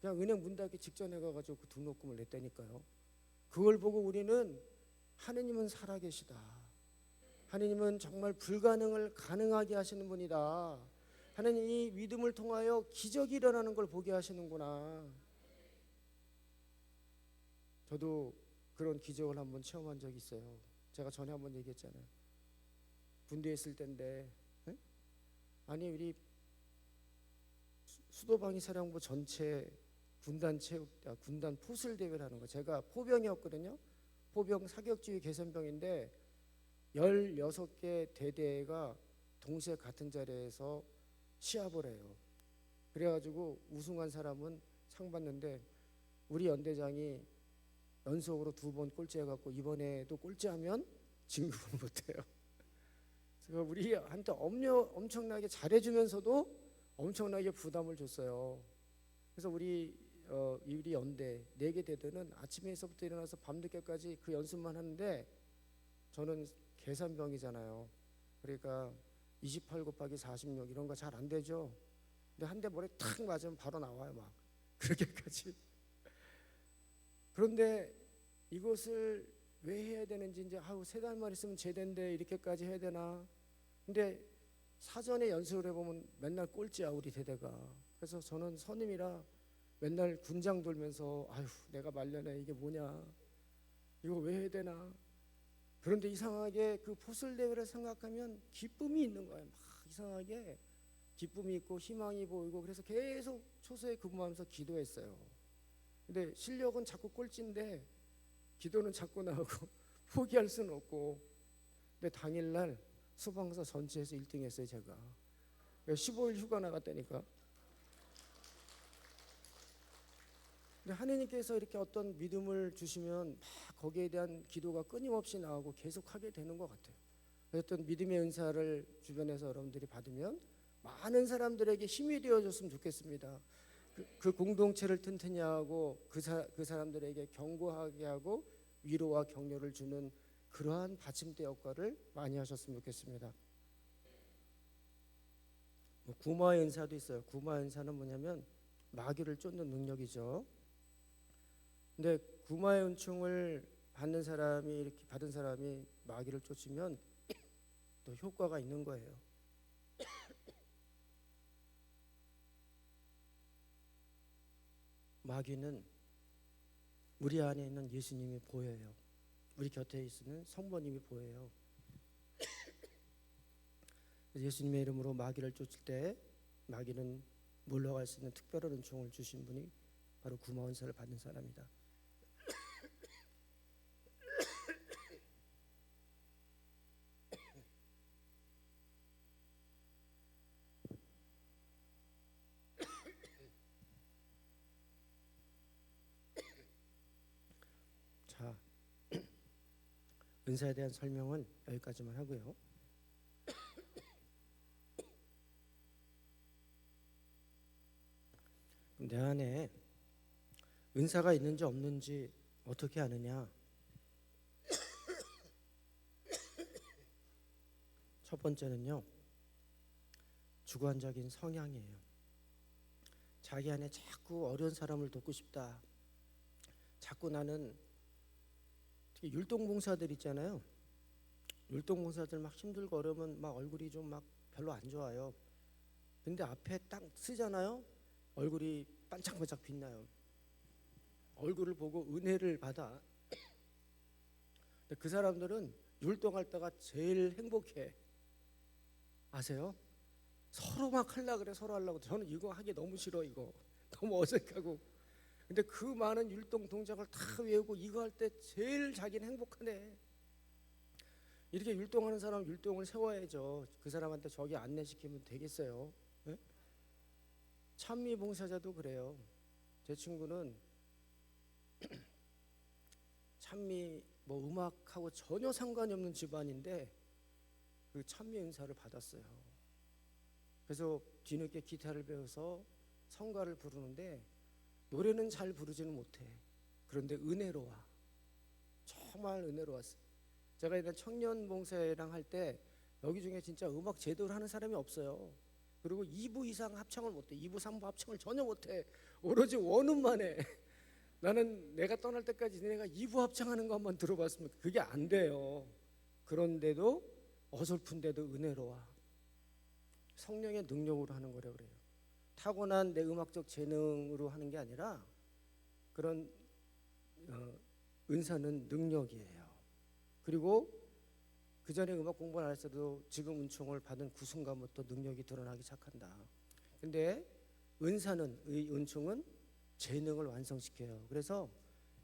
그냥 은행 문 닫기 직전에 가가지고 그 등록금을 냈다니까요. 그걸 보고 우리는 하느님은 살아계시다. 하느님은 정말 불가능을 가능하게 하시는 분이다. 하느님 이 믿음을 통하여 기적이 일어나는 걸 보게 하시는구나. 저도 그런 기적을 한번 체험한 적이 있어요. 제가 전에 한번 얘기했잖아요. 군대에 있을 때인데 아니 우리 수도방위 사령부 전체 군단 포술 대회를 하는 거. 제가 포병이었거든요. 포병 사격지휘 개선병인데 16개 대대가 동시에 같은 자리에서 시합을 해요. 그래가지고 우승한 사람은 상 받는데 우리 연대장이 연속으로 2번 꼴찌해갖고 이번에도 꼴찌하면 진급을 못해요. 그래서 우리한테 엄청나게 잘해주면서도 엄청나게 부담을 줬어요. 그래서 우리 연대 4개 대대는 아침에서부터 일어나서 밤늦게까지 그 연습만 하는데 저는 계산병이잖아요. 그러니까 28 곱하기 46 이런 거 잘 안 되죠. 근데 한 대 머리에 탁 맞으면 바로 나와요. 막 그렇게까지. 그런데 이것을 왜 해야 되는지 이제 3달만 있으면 제대인데 이렇게까지 해야 되나. 근데 사전에 연습을 해보면 맨날 꼴찌야 우리 대대가. 그래서 저는 선임이라 맨날 군장 돌면서 아휴 내가 말년에 이게 뭐냐 이거 왜 해야 되나. 그런데 이상하게 그 포술 대회를 생각하면 기쁨이 있는 거예요. 막 이상하게 기쁨이 있고 희망이 보이고 그래서 계속 초소에 근무하면서 기도했어요. 근데 실력은 자꾸 꼴찌인데 기도는 자꾸 나오고 포기할 수는 없고. 근데 당일날 수방사 전체에서 1등 했어요. 제가 15일 휴가 나갔다니까. 근데 하느님께서 이렇게 어떤 믿음을 주시면 막 거기에 대한 기도가 끊임없이 나오고 계속하게 되는 것 같아요. 어떤 믿음의 은사를 주변에서 여러분들이 받으면 많은 사람들에게 힘이 되어줬으면 좋겠습니다. 그 공동체를 튼튼히 하고 그 사람들에게 견고하게 하고 위로와 격려를 주는 그러한 받침대 역할을 많이 하셨으면 좋겠습니다. 구마의 은사도 있어요. 구마의 은사는 뭐냐면 마귀를 쫓는 능력이죠. 근데 구마의 은총을 받는 사람이 마귀를 쫓으면 또 효과가 있는 거예요. 마귀는 우리 안에 있는 예수님이 보여요. 우리 곁에 있는 성모님이 보여요. 예수님의 이름으로 마귀를 쫓을 때 마귀는 물러갈 수 있는 특별한 은총을 주신 분이 바로 구마 은사를 받는 사람이다. 자, 은사에 대한 설명은 여기까지만 하고요. 내 안에 은사가 있는지 없는지 어떻게 아느냐? 첫 번째는요, 주관적인 성향이에요. 자기 안에 자꾸 어려운 사람을 돕고 싶다. 자꾸 나는, 특히 율동봉사들 있잖아요. 율동봉사들 막 힘들고 어려우면 막 얼굴이 좀 막 별로 안 좋아요. 근데 앞에 딱 쓰잖아요. 얼굴이 반짝반짝 빛나요. 얼굴을 보고 은혜를 받아. 근데 그 사람들은 율동할 때가 제일 행복해. 아세요? 서로 막 하려고 그래. 서로 하려고. 저는 이거 하기 너무 싫어. 이거 너무 어색하고. 근데 그 많은 율동 동작을 다 외우고 이거 할 때 제일 자기는 행복하네. 이렇게 율동하는 사람 율동을 세워야죠. 그 사람한테 저기 안내시키면 되겠어요? 네? 찬미 봉사자도 그래요. 제 친구는 찬미 뭐 음악하고 전혀 상관이 없는 집안인데 그 찬미 은사를 받았어요. 그래서 뒤늦게 기타를 배워서 성가를 부르는데 노래는 잘 부르지는 못해. 그런데 은혜로워. 정말 은혜로웠어요. 제가 이런 청년 봉사회랑 할 때 여기 중에 진짜 음악 제대로 하는 사람이 없어요. 그리고 2부 이상 합창을 못해. 2부 3부 합창을 전혀 못해. 오로지 원음만 해. 나는 내가 떠날 때까지 내가 2부 합창하는 거 한번 들어봤으면 그게 안 돼요. 그런데도 어설픈데도 은혜로워. 성령의 능력으로 하는 거라 그래요. 타고난 내 음악적 재능으로 하는 게 아니라 그런 은사는 능력이에요. 그리고 그 전에 음악 공부를 안 했어도 지금 은총을 받은 그 순간부터 능력이 드러나기 시작한다. 근데 은사는, 이 은총은 재능을 완성시켜요. 그래서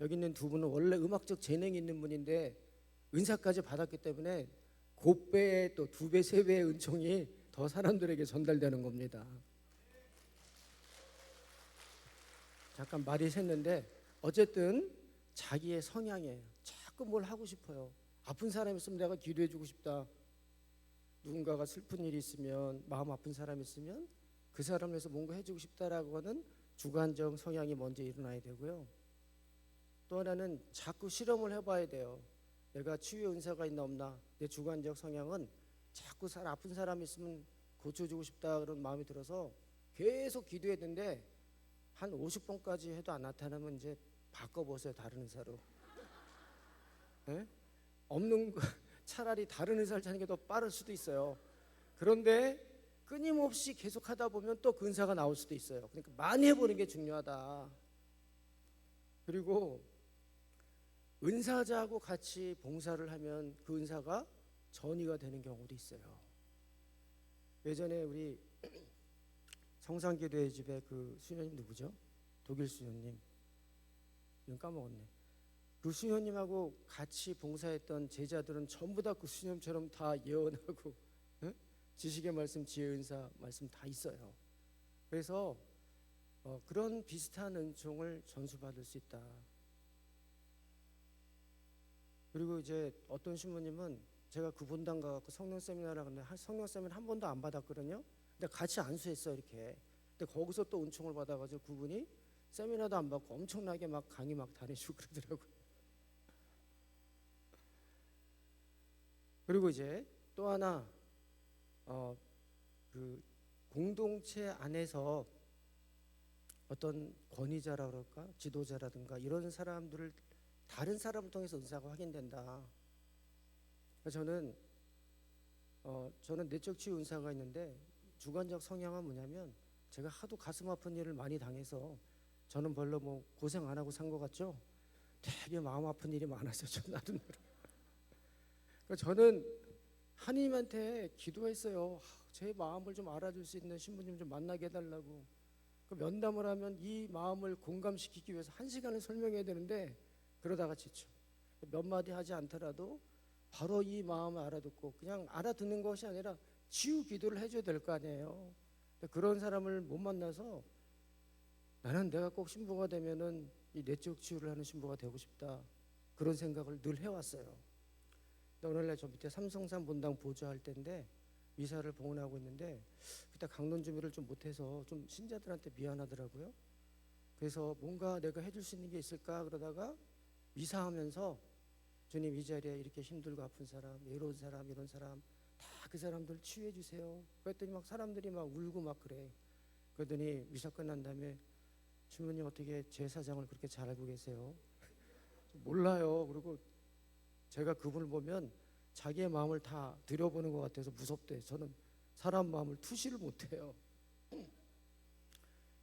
여기 있는 두 분은 원래 음악적 재능이 있는 분인데 은사까지 받았기 때문에 곱배의 또 2배, 3배의 은총이 더 사람들에게 전달되는 겁니다. 잠깐 말이 샜는데 어쨌든 자기의 성향이에요. 자꾸 뭘 하고 싶어요. 아픈 사람이 있으면 내가 기도해 주고 싶다. 누군가가 슬픈 일이 있으면, 마음 아픈 사람이 있으면 그 사람을 위해서 뭔가 해주고 싶다라고 하는 주관적 성향이 먼저 일어나야 되고요. 또 하나는 자꾸 실험을 해봐야 돼요. 내가 치유의 은사가 있나 없나. 내 주관적 성향은 자꾸 아픈 사람이 있으면 고쳐주고 싶다 그런 마음이 들어서 계속 기도해야 되는데 한 50번까지 해도 안 나타나면 이제 바꿔보세요. 다른 의사로. 네? 없는 차라리 다른 의사를 찾는 게 더 빠를 수도 있어요. 그런데 끊임없이 계속 하다 보면 또 그 은사가 나올 수도 있어요. 그러니까 많이 해보는 게 중요하다. 그리고 은사자하고 같이 봉사를 하면 그 은사가 전이가 되는 경우도 있어요. 예전에 우리 성산기도회 집에 그 수녀님 누구죠? 독일 수녀님. 이름 까먹었네. 그 수녀님하고 같이 봉사했던 제자들은 전부 다 그 수녀님처럼 다 예언하고 지식의 말씀, 지혜의 은사 말씀 다 있어요. 그래서 그런 비슷한 은총을 전수받을 수 있다. 그리고 이제 어떤 신부님은 제가 그 본당 가서 성령 세미나를 하는데 성령 세미나 한 번도 안 받았거든요. 근데 같이 안수했어 이렇게. 근데 거기서 또 은총을 받아가지고 그분이 세미나도 안 받고 엄청나게 막 강의 막 다니시고 그러더라고요. 그리고 이제 또 하나 그 공동체 안에서 어떤 권위자라 그럴까 지도자라든가 이런 사람들을 다른 사람을 통해서 은사가 확인된다. 저는 내적 치유 은사가 있는데 주관적 성향은 뭐냐면 제가 하도 가슴 아픈 일을 많이 당해서 저는 별로 뭐 고생 안 하고 산 것 같죠? 되게 마음 아픈 일이 많았어요. 나름대로. 저는 하나님한테 기도했어요. 제 마음을 좀 알아줄 수 있는 신부님 좀 만나게 해달라고. 그 면담을 하면 이 마음을 공감시키기 위해서 1시간을 설명해야 되는데 그러다가 지쳐. 몇 마디 하지 않더라도 바로 이 마음을 알아듣고 그냥 알아듣는 것이 아니라 치유 기도를 해줘야 될 거 아니에요. 그런 사람을 못 만나서 나는 내가 꼭 신부가 되면은 이 내적 치유를 하는 신부가 되고 싶다. 그런 생각을 늘 해왔어요. 오늘날 저 밑에 삼성산 본당 보좌할 때인데 미사를 봉헌하고 있는데 그때 강론 준비를 좀 못해서 좀 신자들한테 미안하더라고요. 그래서 뭔가 내가 해줄 수 있는 게 있을까 그러다가 미사하면서 주님 이 자리에 이렇게 힘들고 아픈 사람, 외로운 사람, 이런 사람 다 그 사람들 치유해 주세요. 그랬더니 막 사람들이 막 울고 막 그래. 그러더니 미사 끝난 다음에 주문님 어떻게 제 사정을 그렇게 잘 알고 계세요? 몰라요. 그리고 제가 그분을 보면 자기의 마음을 다 들여보는 것 같아서 무섭대. 저는 사람 마음을 투시를 못해요.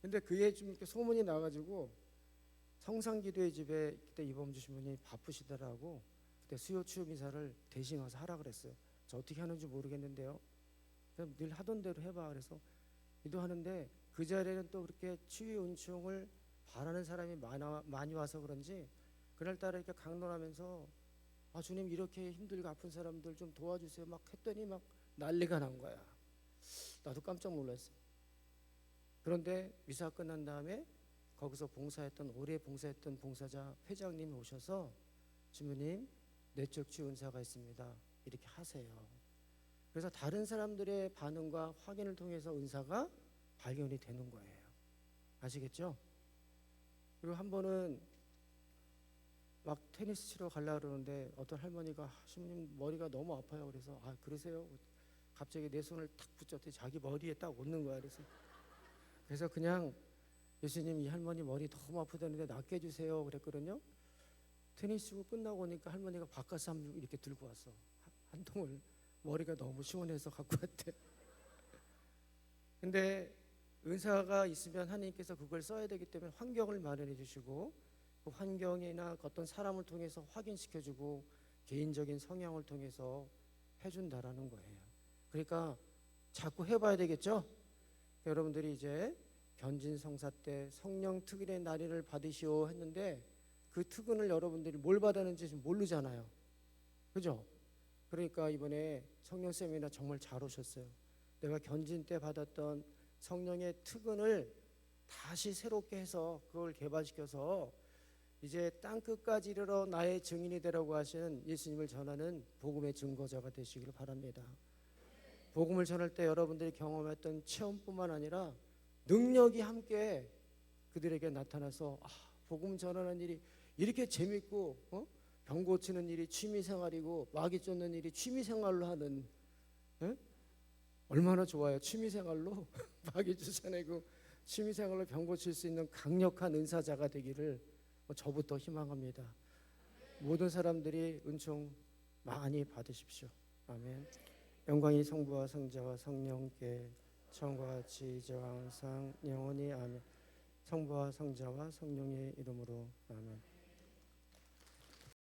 근데 그에 좀 이렇게 소문이 나가지고 성산기도의 집에 그때 이범주 신부님이 바쁘시더라고. 그때 수요 치유 미사를 대신 와서 하라 그랬어요. 저 어떻게 하는지 모르겠는데요. 그럼 늘 하던 대로 해봐. 그래서 기도하는데 그 자리에는 또 그렇게 치유 은총을 바라는 사람이 많이 와서 그런지 그날따라 이렇게 강론하면서 아 주님 이렇게 힘들고 아픈 사람들 좀 도와주세요 막 했더니 막 난리가 난 거야. 나도 깜짝 놀랐어. 그런데 미사 끝난 다음에 거기서 오래 봉사했던 봉사자 회장님이 오셔서 주무님 내적 치유 은사가 있습니다. 이렇게 하세요. 그래서 다른 사람들의 반응과 확인을 통해서 은사가 발견이 되는 거예요. 아시겠죠? 그리고 한 번은 막 테니스 치러 가려고 그러는데 어떤 할머니가 주무님 머리가 너무 아파요. 그래서 아 그러세요? 갑자기 내 손을 탁 붙였더니 자기 머리에 딱 오는 거야. 그래서 그냥 예수님 이 할머니 머리 너무 아프다는데 낫게 해주세요 그랬거든요. 테니스 치고 끝나고 오니까 할머니가 바깥삼 이렇게 들고 왔어. 한 통을 머리가 너무 시원해서 갖고 왔대. 근데 은사가 있으면 하나님께서 그걸 써야 되기 때문에 환경을 마련해 주시고 그 환경이나 어떤 사람을 통해서 확인시켜주고 개인적인 성향을 통해서 해준다라는 거예요. 그러니까 자꾸 해봐야 되겠죠. 여러분들이 이제 견진성사 때 성령 특일의 날인을 받으시오 했는데 그 특은을 여러분들이 뭘 받았는지 지금 모르잖아요. 그죠? 그러니까 이번에 성령 세미나 정말 잘 오셨어요. 내가 견진 때 받았던 성령의 특은을 다시 새롭게 해서 그걸 개발시켜서 이제 땅 끝까지 이르러 나의 증인이 되라고 하시는 예수님을 전하는 복음의 증거자가 되시기를 바랍니다. 복음을 전할 때 여러분들이 경험했던 체험뿐만 아니라 능력이 함께 그들에게 나타나서 복음 전하는 일이 이렇게 재밌고 병 고치는 일이 취미생활이고 마귀 쫓는 일이 취미생활로 하는 얼마나 좋아요. 취미생활로 마귀 쫓아내고 취미생활로 병 고칠 수 있는 강력한 은사자가 되기를 저부터 희망합니다. 모든 사람들이 은총 많이 받으십시오. 아멘. 영광이 성부와 성자와 성령께 처음과 같이 이제와 항상 영원히 아멘. 성부와 성자와 성령의 이름으로 아멘.